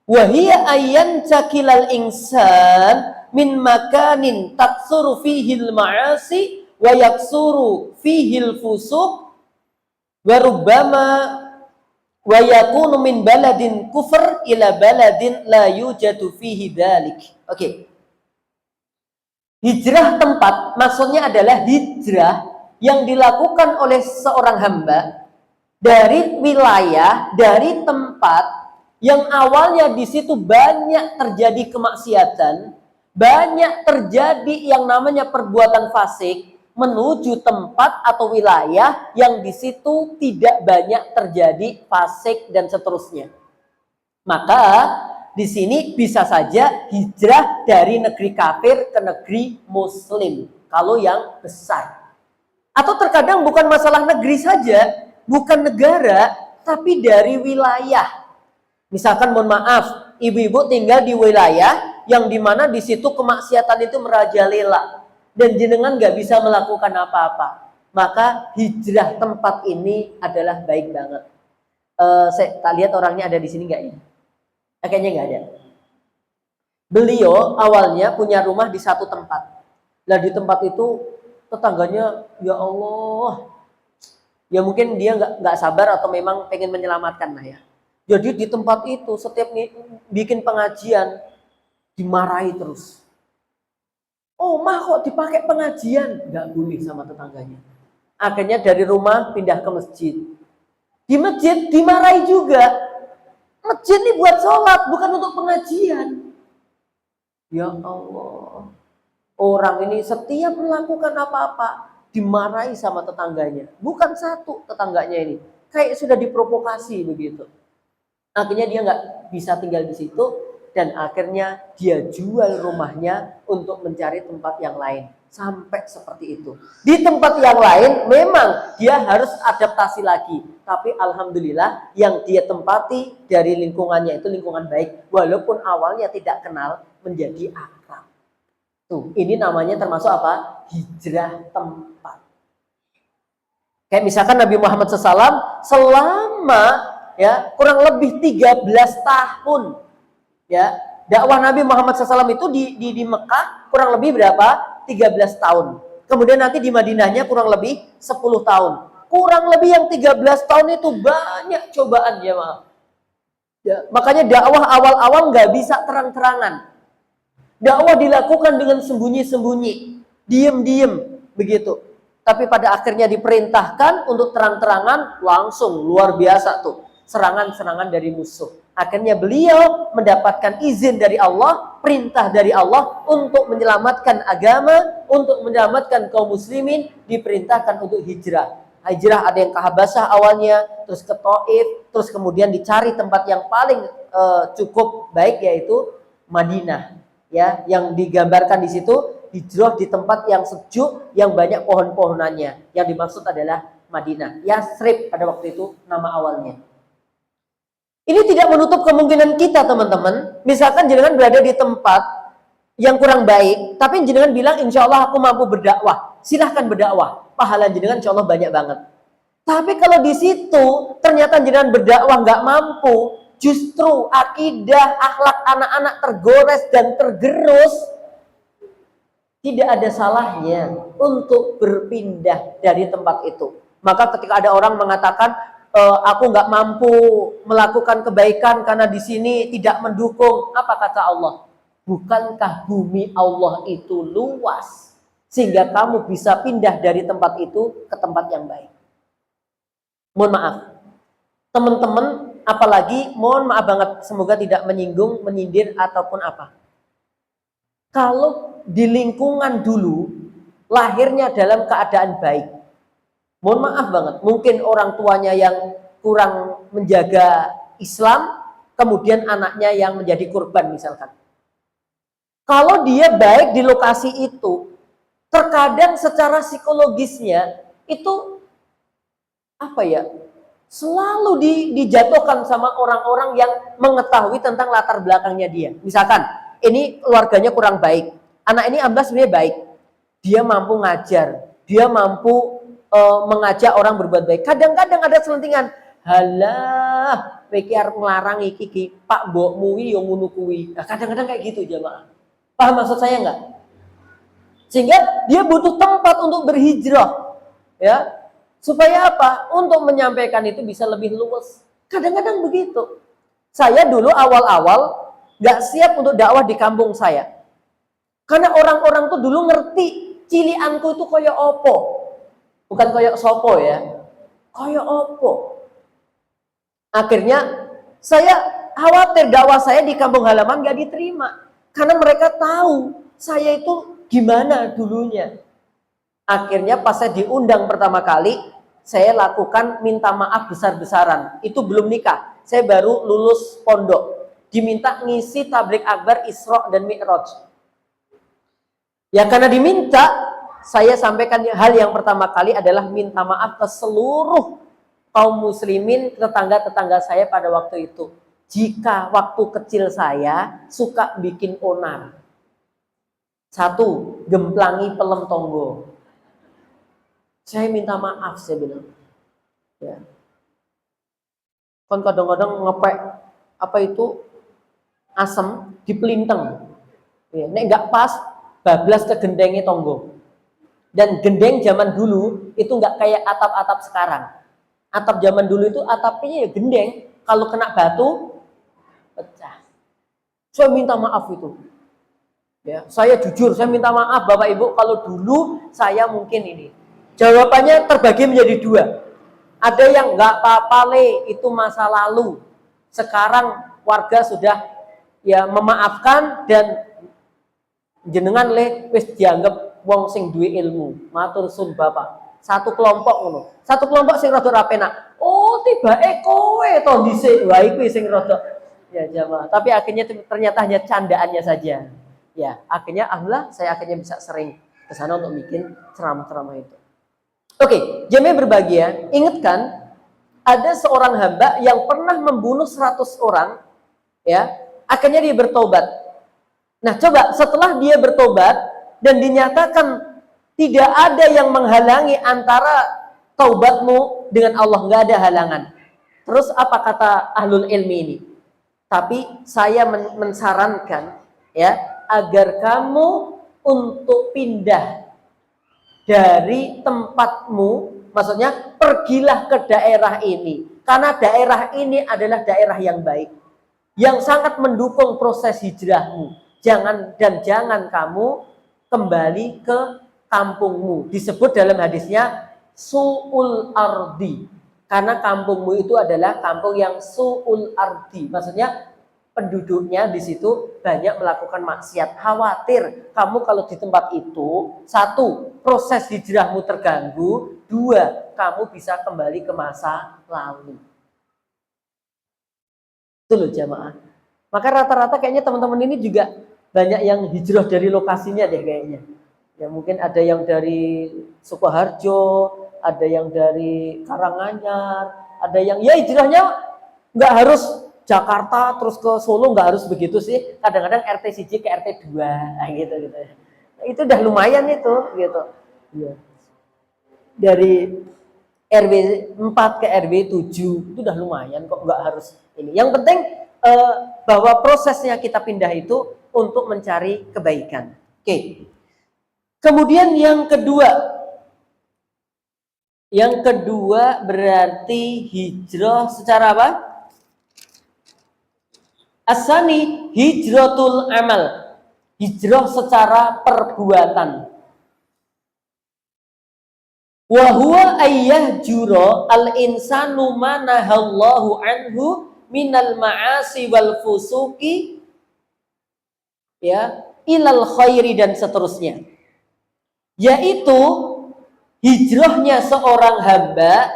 wahia ayyan cakilal insan min makanin taksuru fihil ma'asi wa yaksuru fihil fusuq wa rubbama wa yakunu min baladin kufr ila baladin la yujadu fihi dzalik. Oke. Hijrah tempat maksudnya adalah hijrah yang dilakukan oleh seorang hamba dari wilayah, dari tempat yang awalnya di situ banyak terjadi kemaksiatan, banyak terjadi yang namanya perbuatan fasik, menuju tempat atau wilayah yang di situ tidak banyak terjadi fasik dan seterusnya. Maka di sini bisa saja hijrah dari negeri kafir ke negeri muslim kalau yang besar. Atau terkadang bukan masalah negeri saja, bukan negara, tapi dari wilayah. Misalkan mohon maaf, ibu-ibu tinggal di wilayah yang dimana di situ kemaksiatan itu merajalela. Dan jenengan nggak bisa melakukan apa-apa, maka hijrah tempat ini adalah baik banget. Saya tak lihat orangnya ada di sini nggak ya? Kayaknya nggak ada. Beliau awalnya punya rumah di satu tempat. Nah di tempat itu tetangganya, ya Allah, ya mungkin dia nggak sabar atau memang pengen menyelamatkan lah ya. Jadi di tempat itu setiap bikin pengajian dimarahi terus. Oh mah kok dipakai pengajian? Nggak boleh sama tetangganya. Akhirnya dari rumah pindah ke masjid. Di masjid dimarahi juga. Masjid ini buat sholat, bukan untuk pengajian. Ya Allah. Orang ini setiap melakukan apa-apa dimarahi sama tetangganya. Bukan satu tetangganya ini, kayak sudah diprovokasi begitu. Akhirnya dia nggak bisa tinggal di situ dan akhirnya dia jual rumahnya untuk mencari tempat yang lain. Sampai seperti itu. Di tempat yang lain memang dia harus adaptasi lagi. Tapi alhamdulillah yang dia tempati dari lingkungannya itu lingkungan baik. Walaupun awalnya tidak kenal menjadi akrab. Tuh, ini namanya termasuk apa? Hijrah tempat. Kayak misalkan Nabi Muhammad SAW selama ya kurang lebih 13 tahun ya dakwah Nabi Muhammad SAW itu di Mekah kurang lebih berapa? 13 tahun. Kemudian nanti di Madinahnya kurang lebih 10 tahun. Kurang lebih yang 13 tahun itu banyak cobaan jemaah. Ya, makanya dakwah awal-awal nggak bisa terang-terangan. Dakwah dilakukan dengan sembunyi-sembunyi, diem-diem begitu. Tapi pada akhirnya diperintahkan untuk terang-terangan, langsung luar biasa tuh serangan-serangan dari musuh. Akhirnya beliau mendapatkan izin dari Allah, perintah dari Allah untuk menyelamatkan agama, untuk menyelamatkan kaum muslimin, diperintahkan untuk hijrah. Hijrah ada yang ke Habasyah awalnya, terus ke Taif, terus kemudian dicari tempat yang paling cukup baik yaitu Madinah. Ya, yang digambarkan di situ hijrah di tempat yang sejuk, yang banyak pohon-pohonannya. Yang dimaksud adalah Madinah. Yasrib pada waktu itu nama awalnya. Ini tidak menutup kemungkinan kita, teman-teman. Misalkan jenengan berada di tempat yang kurang baik, tapi jenengan bilang, insya Allah aku mampu berdakwah. Silahkan berdakwah. Pahala jenengan insya Allah banyak banget. Tapi kalau di situ ternyata jenengan berdakwah nggak mampu, justru akidah, akhlak anak-anak tergores dan tergerus, tidak ada salahnya untuk berpindah dari tempat itu. Maka ketika ada orang mengatakan, aku nggak mampu melakukan kebaikan karena di sini tidak mendukung. Apa kata Allah? Bukankah bumi Allah itu luas sehingga kamu bisa pindah dari tempat itu ke tempat yang baik? Mohon maaf, teman-teman, apalagi mohon maaf banget, semoga tidak menyinggung, menyindir ataupun apa. Kalau di lingkungan dulu lahirnya dalam keadaan baik, mohon maaf banget, mungkin orang tuanya yang kurang menjaga Islam, kemudian anaknya yang menjadi korban misalkan. Kalau dia baik di lokasi itu, terkadang secara psikologisnya itu apa ya? Selalu dijatuhkan sama orang-orang yang mengetahui tentang latar belakangnya dia. Misalkan, ini keluarganya kurang baik. Anak ini amblas sebenarnya baik. Dia mampu ngajar, dia mampu mengajak orang berbuat baik. Kadang-kadang ada selentingan, halah, pikir melarang iki Pak Mbok muwi yang ngono kuwi. Nah, kadang-kadang kayak gitu jemaah. Paham maksud saya enggak? Sehingga dia butuh tempat untuk berhijrah. Ya. Supaya apa? Untuk menyampaikan itu bisa lebih luas. Kadang-kadang begitu. Saya dulu awal-awal nggak siap untuk dakwah di kampung saya. Karena orang-orang tuh dulu ngerti cilianku itu koyo opo. Bukan koyo sopo ya. Koyo opo. Akhirnya saya khawatir dakwah saya di kampung halaman nggak diterima. Karena mereka tahu saya itu gimana dulunya. Akhirnya pas saya diundang pertama kali, saya lakukan minta maaf besar-besaran. Itu belum nikah. Saya baru lulus pondok. Diminta ngisi tablik akbar Isra dan Mi'raj. Ya karena diminta, saya sampaikan hal yang pertama kali adalah minta maaf ke seluruh kaum muslimin, tetangga-tetangga saya pada waktu itu. Jika waktu kecil saya suka bikin onar. 1, gemplangi pelem tonggo. Saya minta maaf, saya bilang. Ya. Kan kadang-kadang ngepek apa itu asam di pelinteng. Ya, nek nggak pas, bablas ke gendengnya tonggo. Dan gendeng zaman dulu itu nggak kayak atap-atap sekarang. Atap zaman dulu itu atapnya ya gendeng. Kalau kena batu, pecah. Saya minta maaf itu. Ya, saya jujur, saya minta maaf Bapak Ibu kalau dulu saya mungkin ini. Jawabannya terbagi menjadi 2. Ada yang nggak apa-apa le, itu masa lalu. Sekarang warga sudah ya memaafkan dan Jenengan le wis dianggap wong sing duwe ilmu, matur sun Bapak. Satu kelompok ngono. Satu kelompok sing rada ra penak. Oh, tibake kowe to dhisik. Wah, iku sing rada ya jamaah. Tapi akhirnya ternyata hanya candaannya saja. Ya, akhirnya alhamdulillah saya akhirnya bisa sering ke sana untuk bikin ceramah-ceramah itu. Oke, jemaah berbahagia, ingatkan ada seorang hamba yang pernah membunuh 100 orang, ya, akhirnya dia bertobat. Nah, coba setelah dia bertobat dan dinyatakan tidak ada yang menghalangi antara taubatmu dengan Allah, nggak ada halangan. Terus apa kata ahlul ilmi ini? Tapi saya mensarankan, ya, agar kamu untuk pindah dari tempatmu, maksudnya pergilah ke daerah ini, karena daerah ini adalah daerah yang baik, yang sangat mendukung proses hijrahmu. Jangan kamu kembali ke kampungmu. Disebut dalam hadisnya su'ul ardi, karena kampungmu itu adalah kampung yang su'ul ardi, maksudnya penduduknya di situ banyak melakukan maksiat. Khawatir kamu kalau di tempat itu, satu, proses hijrahmu terganggu, dua, kamu bisa kembali ke masa lalu. Itu loh jamaah. Maka rata-rata kayaknya teman-teman ini juga banyak yang hijrah dari lokasinya deh kayaknya. Ya mungkin ada yang dari Sukoharjo, ada yang dari Karanganyar, ada yang ya hijrahnya nggak harus Jakarta terus ke Solo, nggak harus begitu sih. Kadang-kadang RT 1 ke RT 2 gitu. Nah, itu udah lumayan itu gitu. Ya. Dari RW 4 ke RW 7 itu udah lumayan kok, nggak harus ini. Yang penting bahwa prosesnya kita pindah itu untuk mencari kebaikan. Oke. Kemudian yang kedua berarti hijrah secara apa? Asani hijratul amal, hijrah secara perbuatan. Wa huwa ayyahjura al-insanu ma nahallahu anhu minal ma'asi wal fusuki, ya, ilal khairi dan seterusnya. Yaitu hijrahnya seorang hamba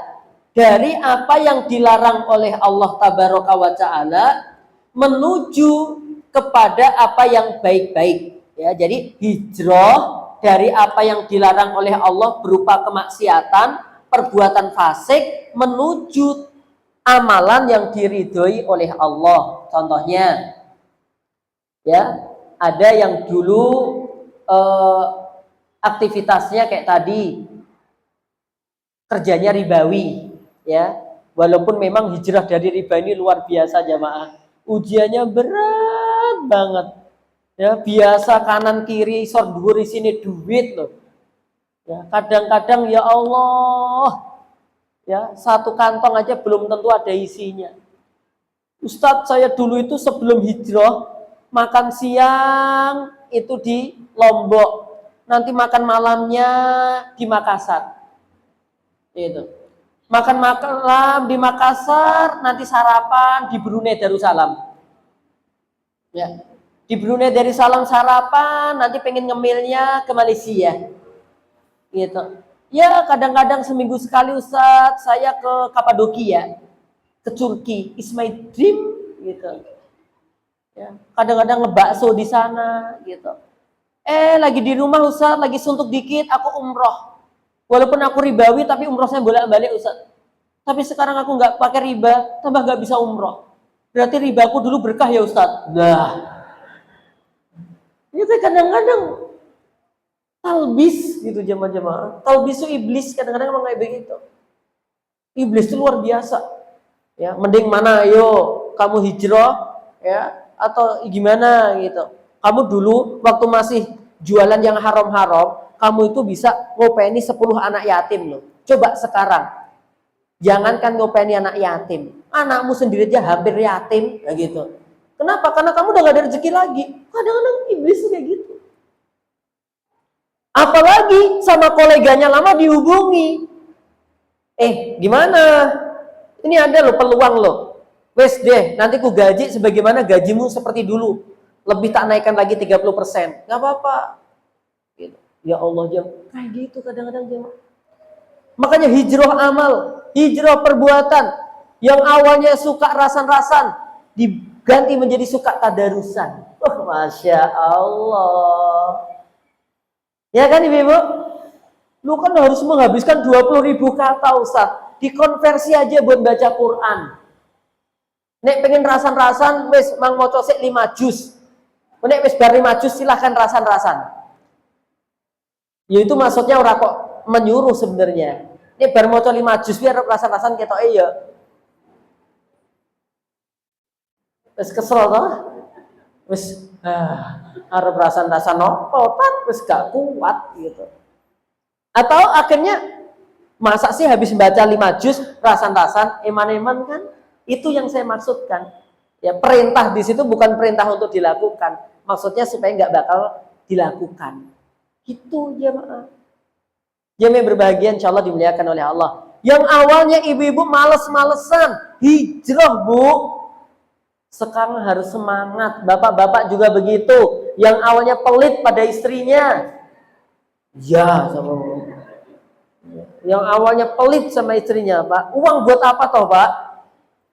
dari apa yang dilarang oleh Allah tabaraka wa ta'ala menuju kepada apa yang baik-baik, ya. Jadi hijrah dari apa yang dilarang oleh Allah berupa kemaksiatan, perbuatan fasik menuju amalan yang diridhoi oleh Allah. Contohnya, ya, ada yang dulu aktivitasnya kayak tadi, kerjanya ribawi, ya. Walaupun memang hijrah dari riba ini luar biasa jamaah. Ujiannya berat banget. Ya, biasa kanan kiri sor dhuwur isine duit loh. Ya, kadang-kadang ya Allah, ya, satu kantong aja belum tentu ada isinya. Ustadz, saya dulu itu sebelum hijrah makan siang itu di Lombok, nanti makan malamnya di Makassar. Itu. Makan malam di Makassar, nanti sarapan di Brunei Darussalam. Ya. Di Brunei Darussalam sarapan, nanti pengen ngemilnya ke Malaysia. Gitu. Ya, kadang-kadang seminggu sekali Ustaz, saya ke Kapadokia, ke Turki, is my dream gitu. Ya, kadang-kadang ngebakso di sana gitu. Lagi di rumah Ustaz, lagi suntuk dikit, aku umroh. Walaupun aku ribawi, tapi umroh saya bolak-balik Ustaz. Tapi sekarang aku nggak pakai riba, tambah nggak bisa umroh. Berarti ribaku dulu berkah ya Ustaz. Nah, itu kadang-kadang talbis gitu jemaah-jemaah. Talbis itu iblis, kadang-kadang emang kayak begitu. Iblis itu luar biasa. Ya, mending mana ayo kamu hijrah, ya, atau gimana gitu. Kamu dulu waktu masih jualan yang haram-haram, kamu itu bisa ngopeni 10 anak yatim loh. Coba sekarang, jangankan ngopeni anak yatim, anakmu sendiri aja hampir yatim, ya gitu. Kenapa? Karena kamu udah gak ada rezeki lagi. Kadang-kadang iblis kayak gitu. Apalagi sama koleganya lama dihubungi. Gimana? Ini ada loh peluang loh. Wes deh, nanti ku gaji sebagaimana gajimu seperti dulu. lebih tak naikkan lagi 30%. Nggak apa-apa. Gitu. Ya Allah, jam kayak gitu kadang-kadang jam. Makanya hijrah amal, hijrah perbuatan yang awalnya suka rasan-rasan diganti menjadi suka tadarusan. Masya Allah. Ya kan ibu-ibu? Lu kan harus menghabiskan 20.000 kata Ustaz. Dikonversi aja buat baca Quran. Nek pengen rasan-rasan, wis mang moco sik 5 juz. Nek wis bar 5 juz silahkan rasan-rasan. Ya itu maksudnya ora kok menyuruh sebenarnya. Nek bar moco 5 juz biar rasan-rasan ketoke ya. Wis kesel toh? Wis arep rasan-rasan nopo, wis gak kuat gitu. Atau akhirnya masa sih habis baca 5 juz rasan-rasan eman-eman kan? Itu yang saya maksudkan. Ya perintah di situ bukan perintah untuk dilakukan. Maksudnya supaya nggak bakal dilakukan. Gitu jemaah. Jemaah berbahagia insya Allah dimuliakan oleh Allah. Yang awalnya ibu-ibu males-malesan hijrah bu. Sekarang harus semangat. Bapak-bapak juga begitu. Yang awalnya pelit pada istrinya. Ya sama. Yang awalnya pelit sama istrinya, Pak. Uang buat apa toh, Pak?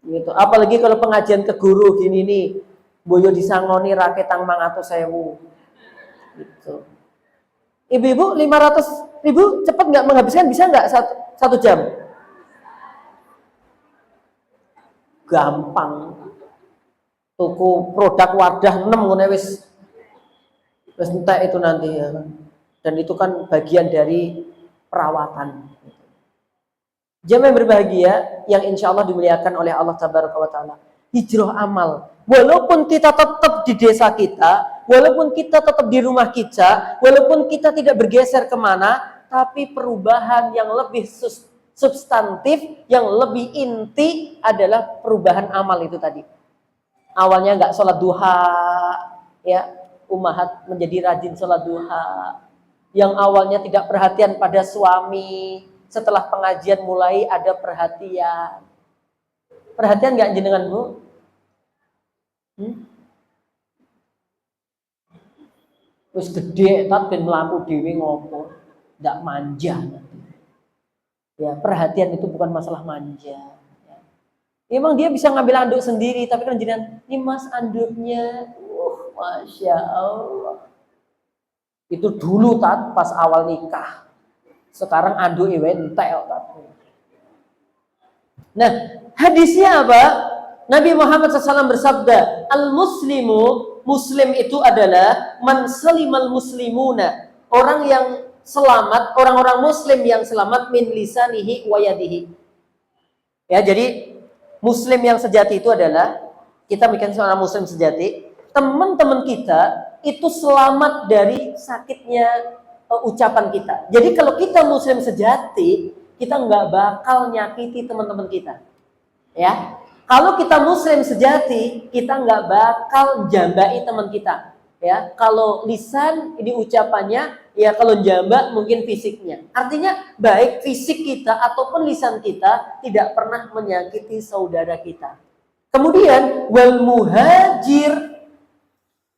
Gitu. Apalagi kalau pengajian ke guru gini nih, boyo disangoni raketang 500.000. Gitu. Ibu-ibu 500.000 cepat nggak menghabiskan, bisa nggak satu jam? Gampang. Tuku produk wadah 6 ngono wis entek itu nanti ya. Dan itu kan bagian dari perawatan. Jemaah yang berbahagia yang insya Allah dimuliakan oleh Allah Tabaraka wa Ta'ala. Hijrah amal. Walaupun kita tetap di desa kita, walaupun kita tetap di rumah kita, walaupun kita tidak bergeser kemana, tapi perubahan yang lebih substantif, yang lebih inti adalah perubahan amal itu tadi. Awalnya nggak sholat duha, ya, ummahat menjadi rajin sholat duha. Yang awalnya tidak perhatian pada suami, setelah pengajian mulai ada perhatian. Perhatian nggak jenengan bu? Wis gede, tapi melaku dewi ngopo, nggak manja. Ya perhatian itu bukan masalah manja. Ya. Emang dia bisa ngambil anduk sendiri, tapi kan jenengan, ini mas anduknya, masya Allah. Itu dulu pas awal nikah. Sekarang anduk entek. Nah, hadisnya apa? Nabi Muhammad SAW bersabda, al-muslimu, muslim itu adalah man salimal muslimuna, orang yang selamat, orang-orang muslim yang selamat min lisanihi wa yadihi. Ya, jadi muslim yang sejati itu adalah kita bikin seorang muslim sejati, teman-teman kita itu selamat dari sakitnya ucapan kita. Jadi kalau kita muslim sejati, kita nggak bakal nyakiti teman-teman kita. Ya, kalau kita muslim sejati, kita nggak bakal jambai teman kita. Ya, kalau lisan ini ucapannya, ya kalau jambak mungkin fisiknya. Artinya baik fisik kita ataupun lisan kita tidak pernah menyakiti saudara kita. Kemudian wal muhajir.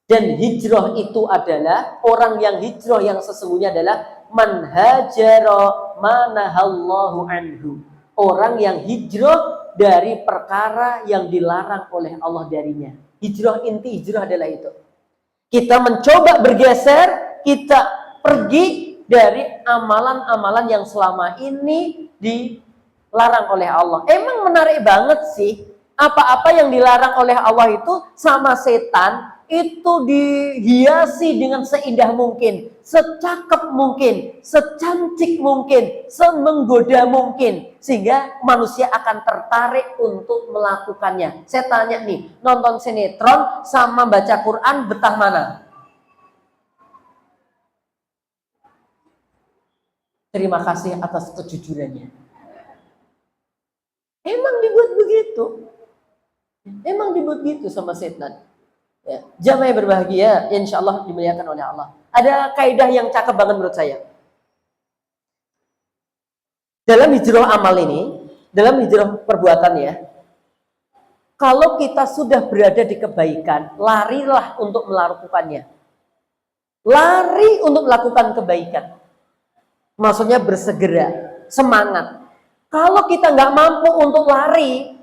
Dan hijrah itu adalah orang yang hijrah yang sesungguhnya adalah man hajara manahallahu anhu. Orang yang hijrah dari perkara yang dilarang oleh Allah darinya. Hijrah, inti hijrah adalah itu. Kita mencoba bergeser, kita pergi dari amalan-amalan yang selama ini dilarang oleh Allah. Emang menarik banget sih, apa-apa yang dilarang oleh Allah itu sama setan itu dihiasi dengan seindah mungkin, secakep mungkin, secantik mungkin, semenggoda mungkin, sehingga manusia akan tertarik untuk melakukannya. Saya tanya nih, nonton sinetron sama baca Quran betah mana? Terima kasih atas kejujurannya. Emang dibuat begitu? Emang dibuat begitu sama setan? Ya. Jamaah yang berbahagia, insya Allah dimuliakan oleh Allah. Ada kaidah yang cakep banget menurut saya. Dalam hijrah amal ini, dalam hijrah perbuatan ya, Kalau kita sudah berada di kebaikan, larilah untuk melakukannya. Lari untuk melakukan kebaikan. Maksudnya bersegera, semangat. Kalau kita nggak mampu untuk lari,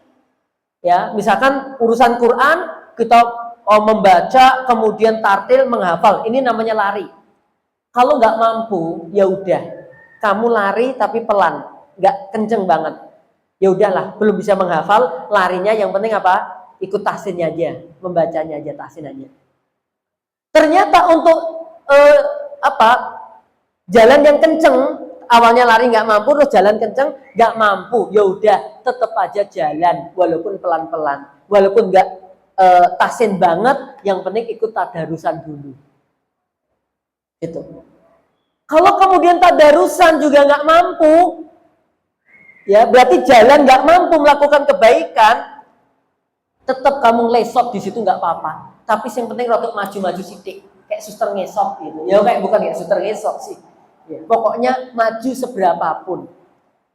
ya misalkan urusan Quran, kita membaca, kemudian tartil, menghafal, ini namanya lari. Kalau nggak mampu, ya udah, kamu lari tapi pelan, nggak kenceng banget. Ya udahlah, belum bisa menghafal, larinya yang penting apa? Ikut tahsinnya aja, membacanya aja, tahsin aja. Ternyata untuk jalan yang kenceng, awalnya lari nggak mampu, terus jalan kenceng nggak mampu, ya udah, tetap aja jalan, walaupun pelan-pelan, walaupun nggak tahsin banget, yang penting ikut tadarusan dulu. Gitu. Kalau kemudian tadarusan juga nggak mampu, ya berarti jalan nggak mampu melakukan kebaikan, tetap kamu lesot di situ nggak apa-apa. Tapi yang penting rotok maju-maju sidik, kayak suster ngesok gitu. Ya kayak bukan kayak suster ngesok sih. Ya, pokoknya maju seberapapun.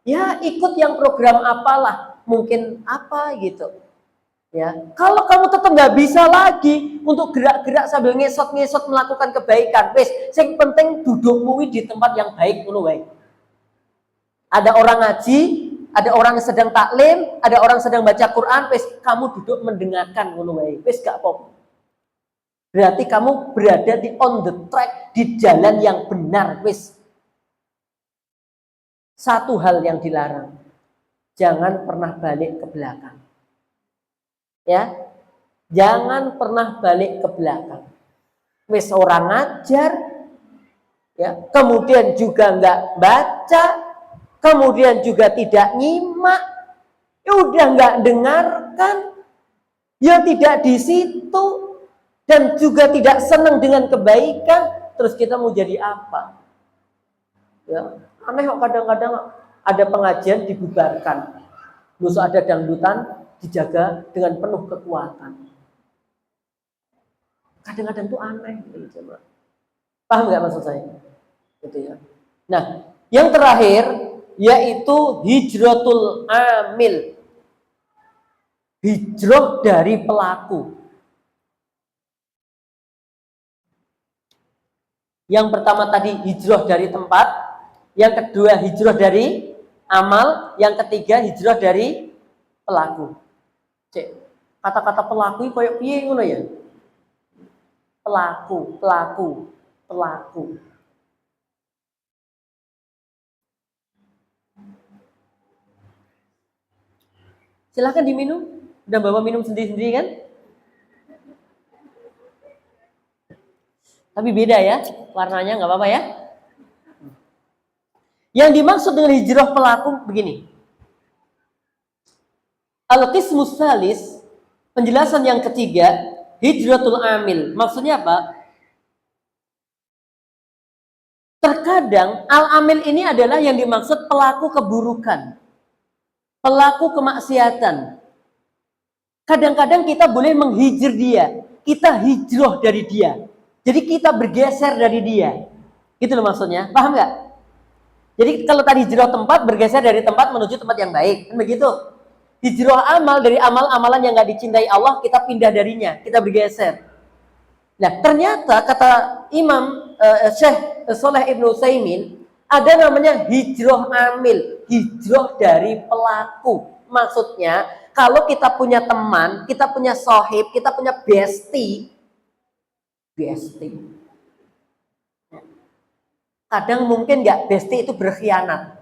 Ya ikut yang program apalah, mungkin apa gitu. Ya, kalau kamu tetap nggak bisa lagi untuk gerak-gerak sambil ngesot-ngesot melakukan kebaikan, wes, yang penting dudukmu di tempat yang baik, ngono wae. Ada orang ngaji, ada orang yang sedang taklim, ada orang sedang baca Quran, wes kamu duduk mendengarkan, ngono wae, wes gak apa-apa. Berarti kamu berada di on the track, di jalan yang benar, wes. Satu hal yang dilarang, jangan pernah balik ke belakang. Ya, jangan pernah balik ke belakang. Wis orang ngajar, ya, kemudian juga nggak baca, kemudian juga tidak nyimak, ya udah nggak dengarkan, ya tidak di situ, dan juga tidak senang dengan kebaikan, terus kita mau jadi apa? Ya, aneh kok kadang-kadang ada pengajian dibubarkan, besok ada dangdutan dijaga dengan penuh kekuatan. Kadang-kadang tuh aneh gitu, coba. Paham nggak maksud saya? Gitu ya. Nah, yang terakhir yaitu hijratul amil. Hijrah dari pelaku. Yang pertama tadi hijrah dari tempat, yang kedua hijrah dari amal, yang ketiga hijrah dari pelaku. Cek, kata-kata pelaku koyo piye ngono ya? Pelaku. Silahkan diminum. Udah bawa minum sendiri-sendiri kan? Tapi beda ya, warnanya nggak apa-apa ya. Yang dimaksud dengan hijrah pelaku begini. Al-qismus salis, penjelasan yang ketiga, hijratul amil. Maksudnya apa? Terkadang al-amil ini adalah yang dimaksud pelaku keburukan, pelaku kemaksiatan. Kadang-kadang kita boleh menghijr dia, kita hijrah dari dia. Jadi kita bergeser dari dia. Gitu loh maksudnya, paham nggak? Jadi kalau tadi hijrah tempat, bergeser dari tempat menuju tempat yang baik, kan begitu? Hijrah amal, dari amal-amalan yang nggak dicintai Allah, kita pindah darinya, kita bergeser. Nah, ternyata kata Imam Syekh Shalih Ibnu Utsaimin, ada namanya hijrah amil, hijrah dari pelaku. Maksudnya, kalau kita punya teman, kita punya sohib, kita punya bestie. Kadang mungkin nggak bestie itu berkhianat.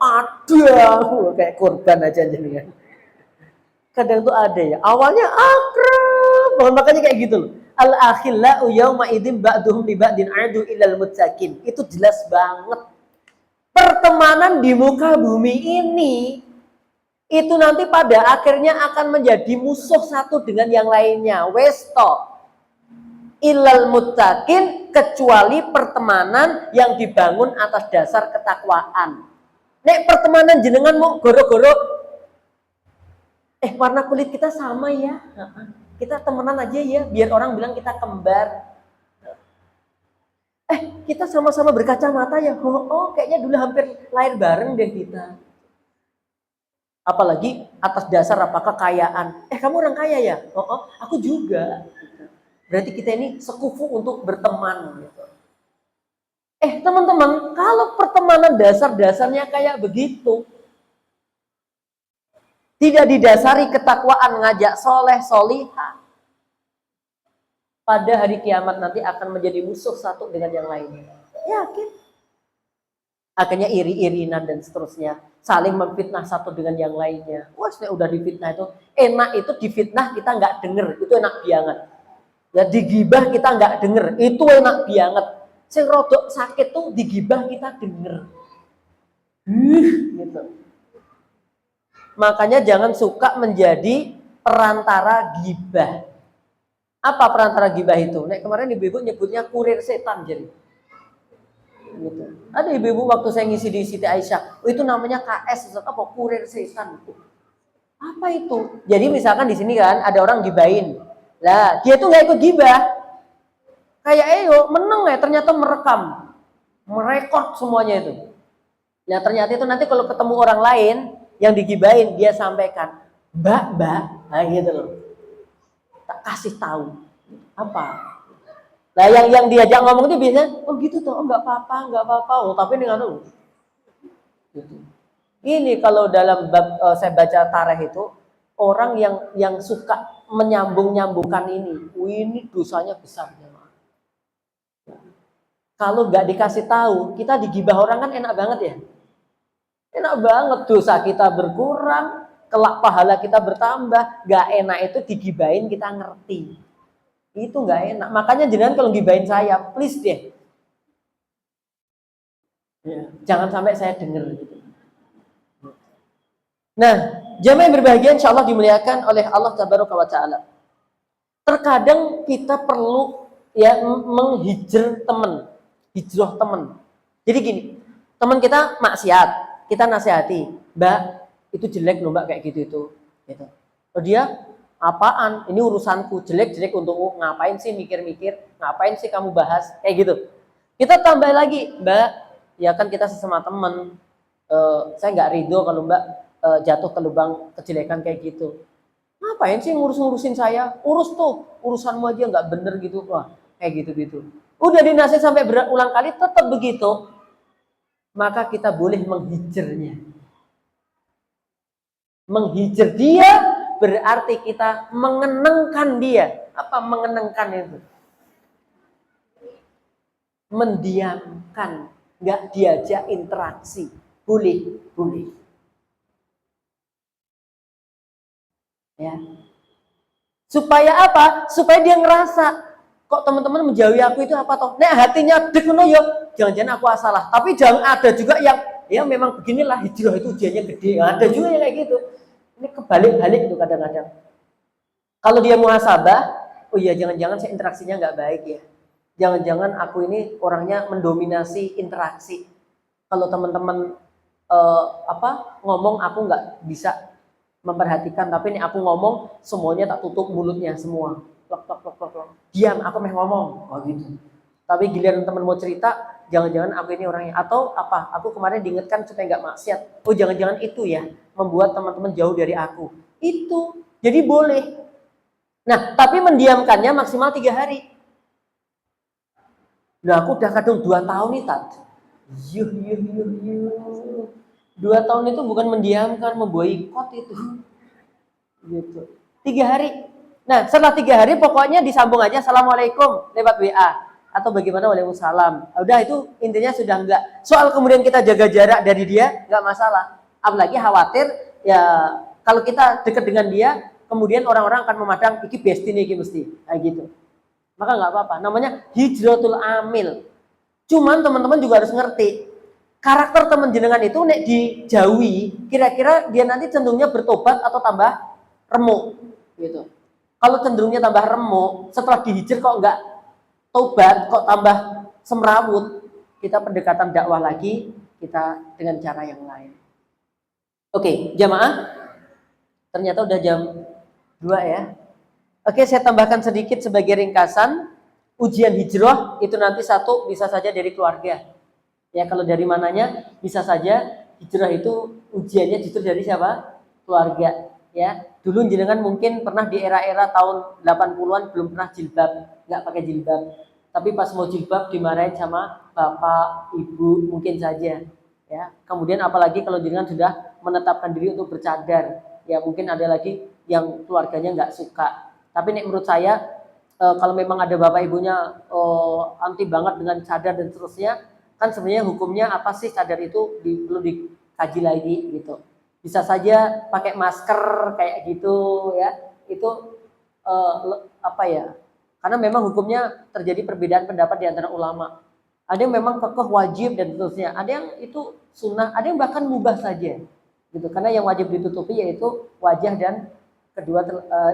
Aduh, kayak korban aja jenengan. Kadang tuh ada ya, awalnya akrab, makanya kayak gitu loh. Al-akhillau yauma idzin ba'duhum li ba'din adu ilal muttaqin. Itu jelas banget. Pertemanan di muka bumi ini itu nanti pada akhirnya akan menjadi musuh satu dengan yang lainnya. Westo ilal muttaqin, kecuali pertemanan yang dibangun atas dasar ketakwaan. Nek pertemanan jenengan mau goro-goro warna kulit kita sama ya, kita temenan aja ya, biar orang bilang kita kembar. Kita sama-sama berkacamata ya, kayaknya dulu hampir lahir bareng deh kita. Apalagi atas dasar apa kekayaan. Kamu orang kaya ya? Oh, aku juga. Berarti kita ini sekufu untuk berteman. Gitu. Teman-teman, kalau pertemanan dasar-dasarnya kayak begitu, tidak didasari ketakwaan, ngajak soleh, solihah, pada hari kiamat nanti akan menjadi musuh satu dengan yang lainnya. Yakin? Akhirnya iri-irinan dan seterusnya, saling memfitnah satu dengan yang lainnya. Wah, udah difitnah itu enak, itu difitnah kita nggak denger, itu enak banget. Ya digibah kita nggak denger, itu enak banget. Sing rodok sakit tuh digibah kita denger. Gitu. Makanya jangan suka menjadi perantara gibah. Apa perantara gibah itu? Kemarin ibu-ibu nyebutnya kurir setan jadi. Gitu. Ada ibu-ibu waktu saya ngisi di Siti Aisyah, itu namanya KS, apa kurir setan. Apa itu? Jadi misalkan di sini kan ada orang gibahin, lah dia tuh nggak ikut gibah, kayak meneng ya, ternyata merekod semuanya itu. Nah ternyata itu nanti kalau ketemu orang lain yang digibahin, dia sampaikan, mbak, nah gitu loh, tak kasih tahu apa. Nah yang diajak ngomong itu biasanya, oh gitu tuh, oh nggak apa-apa, oh tapi dengan tuh. Gitu. Ini kalau dalam bab saya baca tarikh itu orang yang suka menyambung-nyambungkan ini dosanya besar. Kalau nggak dikasih tahu, kita digibah orang kan enak banget ya. Enak banget, dosa kita berkurang, kelak pahala kita bertambah. Nggak enak itu digibahin kita ngerti. Itu nggak enak. Makanya jangan kalau gibahin saya, please deh. Ya, jangan sampai saya dengar gitu. Nah, jamaah yang berbahagia insya Allah dimuliakan oleh Allah Tabaraka wa Ta'ala. Terkadang kita perlu ya menghijrah teman, hijrah teman. Jadi gini, teman kita maksiat, kita nasihati, mbak itu jelek loh mbak kayak gitu. Oh dia apaan? Ini urusanku, jelek untukku. Ngapain sih mikir-mikir? Ngapain sih kamu bahas kayak gitu? Kita tambah lagi, mbak, ya kan kita sesama teman. Saya nggak ridho kalau mbak jatuh ke lubang kejelekan kayak gitu. Ngapain sih ngurusin saya? Urus tuh, urusanmu aja nggak bener gitu. Wah, kayak gitu. Udah dinasihat sampai berulang kali tetap begitu. Maka kita boleh menghijrnya. Menghijr dia berarti kita mengenengkan dia. Apa mengenengkan itu? Mendiamkan, nggak diajak interaksi. Boleh. Ya. Supaya apa? Supaya dia ngerasa kok teman-teman menjauhi aku itu apa toh? Nek hatinya dek ngono yo, jangan-jangan aku salah. Tapi jangan ada juga yang ya memang beginilah hijrah itu ujiannya gede. Ada juga yang kayak gitu. Ini kebalik-balik itu kadang-kadang. Kalau dia muhasabah, oh iya jangan-jangan saya interaksinya nggak baik ya. Jangan-jangan aku ini orangnya mendominasi interaksi. Kalau teman-teman ngomong aku nggak bisa memperhatikan, tapi ini aku ngomong semuanya tak tutup mulutnya semua. Plok. Diam, aku mau ngomong. Oh gitu. Tapi giliran teman mau cerita, jangan-jangan aku ini orangnya atau apa? Aku kemarin diingatkan supaya nggak maksiat. Oh jangan-jangan itu ya membuat teman-teman jauh dari aku. Itu jadi boleh. Nah tapi mendiamkannya maksimal 3 hari. Nah aku udah kadang 2 tahun nih Tat. Yuh. 2 tahun itu bukan mendiamkan, memboikot itu. Gitu. 3 hari. Nah, setelah 3 hari pokoknya disambung aja Assalamualaikum lewat WA atau bagaimana Waalaikumsalam. Udah itu intinya sudah enggak. Soal kemudian kita jaga jarak dari dia enggak masalah. Apalagi khawatir ya kalau kita dekat dengan dia, kemudian orang-orang akan memandang iki bestie nih iki mesti. Kayak gitu. Maka enggak apa-apa. Namanya hijratul amil. Cuman teman-teman juga harus ngerti karakter teman jenengan itu nek dijauhi, kira-kira dia nanti cenderungnya bertobat atau tambah remuk gitu. Kalau cenderungnya tambah remuk, setelah dihijr kok enggak tobat, kok tambah semrawut, kita pendekatan dakwah lagi, kita dengan cara yang lain. Oke, jamaah, ternyata udah jam 2 ya. Oke, saya tambahkan sedikit sebagai ringkasan. Ujian hijrah itu nanti satu bisa saja dari keluarga. Ya kalau dari mananya bisa saja hijrah itu ujiannya justru dari siapa? keluarga ya. Dulu jenengan mungkin pernah di era-era tahun 80-an belum pernah jilbab, nggak pakai jilbab. Tapi pas mau jilbab dimarahin sama bapak, ibu mungkin saja ya. Kemudian apalagi kalau jenengan sudah menetapkan diri untuk bercadar, ya mungkin ada lagi yang keluarganya nggak suka. Tapi menurut saya kalau memang ada bapak ibunya anti banget dengan cadar dan seterusnya, kan sebenarnya hukumnya apa sih cadar itu perlu dikaji lagi gitu. Bisa saja pakai masker kayak gitu ya, itu apa ya, karena memang hukumnya terjadi perbedaan pendapat di antara ulama. Ada yang memang kekeh wajib dan seterusnya, ada yang itu sunnah, ada yang bahkan mubah saja gitu. Karena yang wajib ditutupi yaitu wajah dan kedua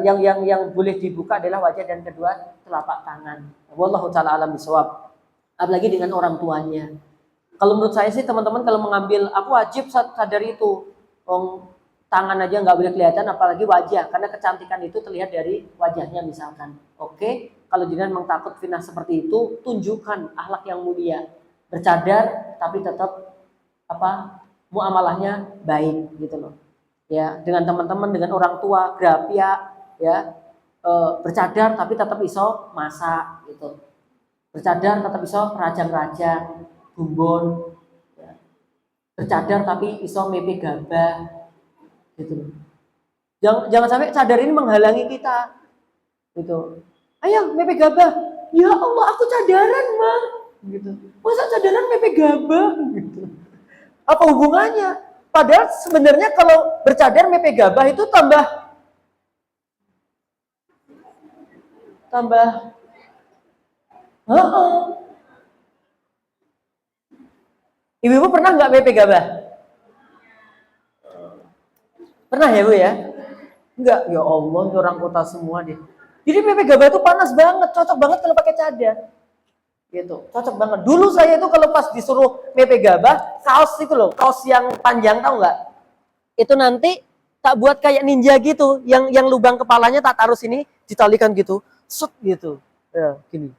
yang boleh dibuka adalah wajah dan kedua telapak tangan. Wallahu taala alam bisawab. Apalagi dengan orang tuanya. Kalau menurut saya sih teman-teman kalau mengambil aku wajib sadar itu, tangan aja nggak boleh kelihatan apalagi wajah, karena kecantikan itu terlihat dari wajahnya misalkan. Oke, kalau jenengan memang takut fitnah seperti itu, tunjukkan akhlak yang mulia, bercadar tapi tetap muamalahnya baik gitu loh. Ya, dengan teman-teman, dengan orang tua, grafia ya, bercadar tapi tetap iso masak gitu. Bercadar tetap iso rajang-rajang, bumbon, ya. Bercadar tapi iso mepe gabah gitu. Jangan sampai cadar ini menghalangi kita gitu. Ayo mepe gabah, ya Allah aku cadaran mah gitu. Masa cadaran mepe gabah gitu. Apa hubungannya? Padahal sebenarnya kalau bercadar mepe gabah itu tambah Ibu-ibu pernah nggak mepe gabah? Pernah ya Bu ya? Enggak, ya Allah, ini orang kota semua deh. Jadi mepe gabah itu panas banget, cocok banget kalau pakai cadar. Gitu, cocok banget. Dulu saya itu kalau pas disuruh mepe gabah, kaos itu loh, kaos yang panjang tahu nggak? Itu nanti tak buat kayak ninja gitu, yang lubang kepalanya tak taruh sini, ditalikan gitu, set gitu. Ya, gini.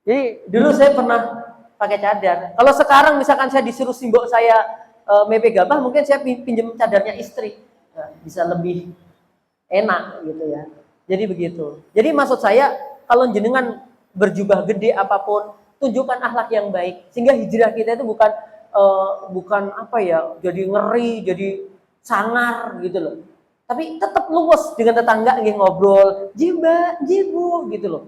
Jadi dulu saya pernah pakai cadar. Kalau sekarang misalkan saya disuruh simbok saya mepe gabah, mungkin saya pinjem cadarnya istri. Nah, bisa lebih enak gitu ya. Jadi begitu. Jadi maksud saya kalau jenengan berjubah gede apapun, tunjukkan akhlak yang baik sehingga hijrah kita itu bukan apa ya, jadi ngeri, jadi sangar gitu loh. Tapi tetap luwes dengan tetangga nggih ngobrol, jiba, jibu gitu loh.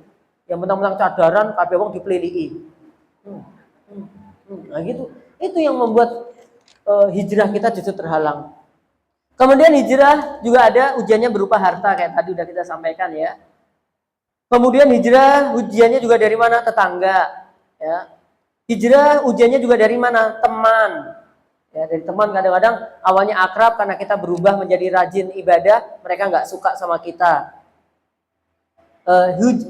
Yang mentang-mentang cadaran kabeh wong dipeliliki. Nah gitu. Itu yang membuat hijrah kita justru terhalang. Kemudian hijrah juga ada ujiannya berupa harta kayak tadi udah kita sampaikan ya. Kemudian hijrah ujiannya juga dari mana? Tetangga ya. Hijrah ujiannya juga dari mana? Teman. Ya, dari teman kadang-kadang awalnya akrab karena kita berubah menjadi rajin ibadah, mereka nggak suka sama kita.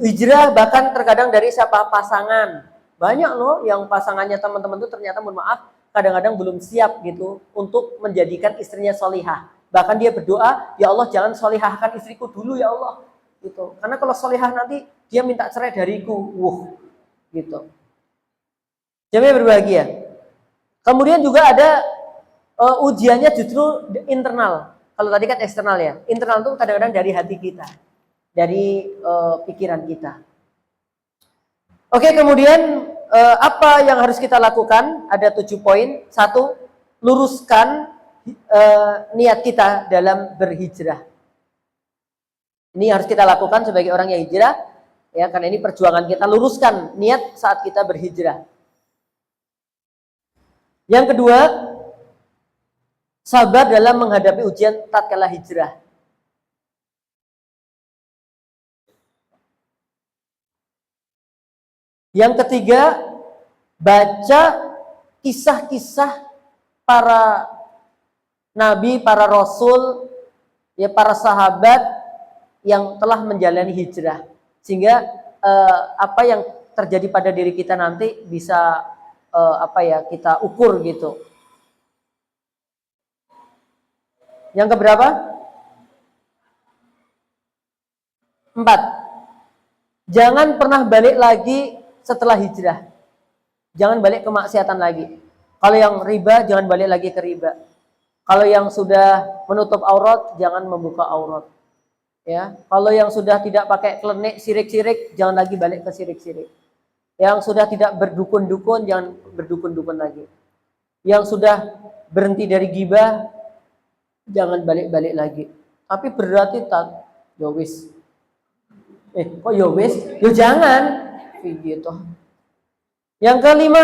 Hijrah bahkan terkadang dari siapa? Pasangan. Banyak loh yang pasangannya teman-teman itu ternyata mohon maaf kadang-kadang belum siap gitu untuk menjadikan istrinya solihah. Bahkan dia berdoa, ya Allah jangan solihahkan istriku dulu ya Allah. Gitu. Karena kalau solihah nanti dia minta cerai dariku. Gitu. Jamaah berbahagia. Kemudian juga ada ujiannya justru internal. Kalau tadi kan eksternal ya. Internal itu kadang-kadang dari hati kita. Dari pikiran kita. Oke, kemudian apa yang harus kita lakukan? Ada 7 poin. 1, luruskan niat kita dalam berhijrah. Ini harus kita lakukan sebagai orang yang hijrah. Ya, karena ini perjuangan kita, luruskan niat saat kita berhijrah. Yang kedua, sabar dalam menghadapi ujian tatkala hijrah. Yang ketiga, baca kisah-kisah para nabi, para rasul, ya para sahabat yang telah menjalani hijrah. Sehingga apa yang terjadi pada diri kita nanti bisa kita ukur gitu. Yang keberapa? 4. Jangan pernah balik lagi setelah hijrah. Jangan balik ke maksiatan lagi. Kalau yang riba, jangan balik lagi ke riba. Kalau yang sudah menutup aurat, jangan membuka aurat. Ya, kalau yang sudah tidak pakai klenik, sirik-sirik, jangan lagi balik ke sirik-sirik. Yang sudah tidak berdukun-dukun, jangan berdukun-dukun lagi. Yang sudah berhenti dari gibah, jangan balik-balik lagi. Tapi berarti tak, ya wis. Kok ya wis? Ya jangan. Gitu. Yang kelima,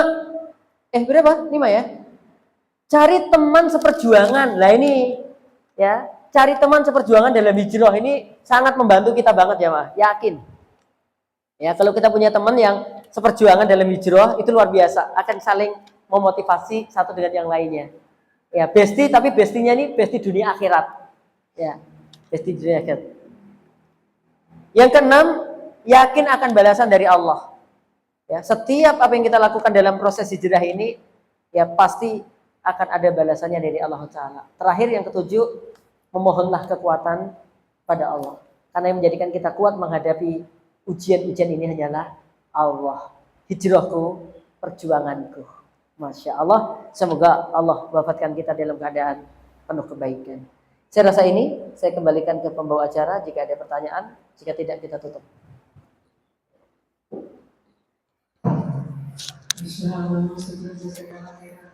berapa? 5 ya? Cari teman seperjuangan. Lah ini ya, cari teman seperjuangan dalam hijrah ini sangat membantu kita banget ya, Mas. Yakin. Ya, kalau kita punya teman yang seperjuangan dalam hijrah itu luar biasa, akan saling memotivasi satu dengan yang lainnya. Ya, bestie tapi bestinya ini bestie dunia akhirat. Ya, bestie dunia akhirat. Yang keenam, yakin akan balasan dari Allah. Ya, setiap apa yang kita lakukan dalam proses hijrah ini ya pasti akan ada balasannya dari Allah Ta'ala. Terakhir yang ketujuh, memohonlah kekuatan pada Allah. Karena yang menjadikan kita kuat menghadapi ujian-ujian ini hanyalah Allah. Hijrahku, perjuanganku. Masya Allah. Semoga Allah wafatkan kita dalam keadaan penuh kebaikan. Saya rasa ini, saya kembalikan ke pembawa acara. Jika ada pertanyaan, jika tidak kita tutup.
Bismillahirrahmanirrahim.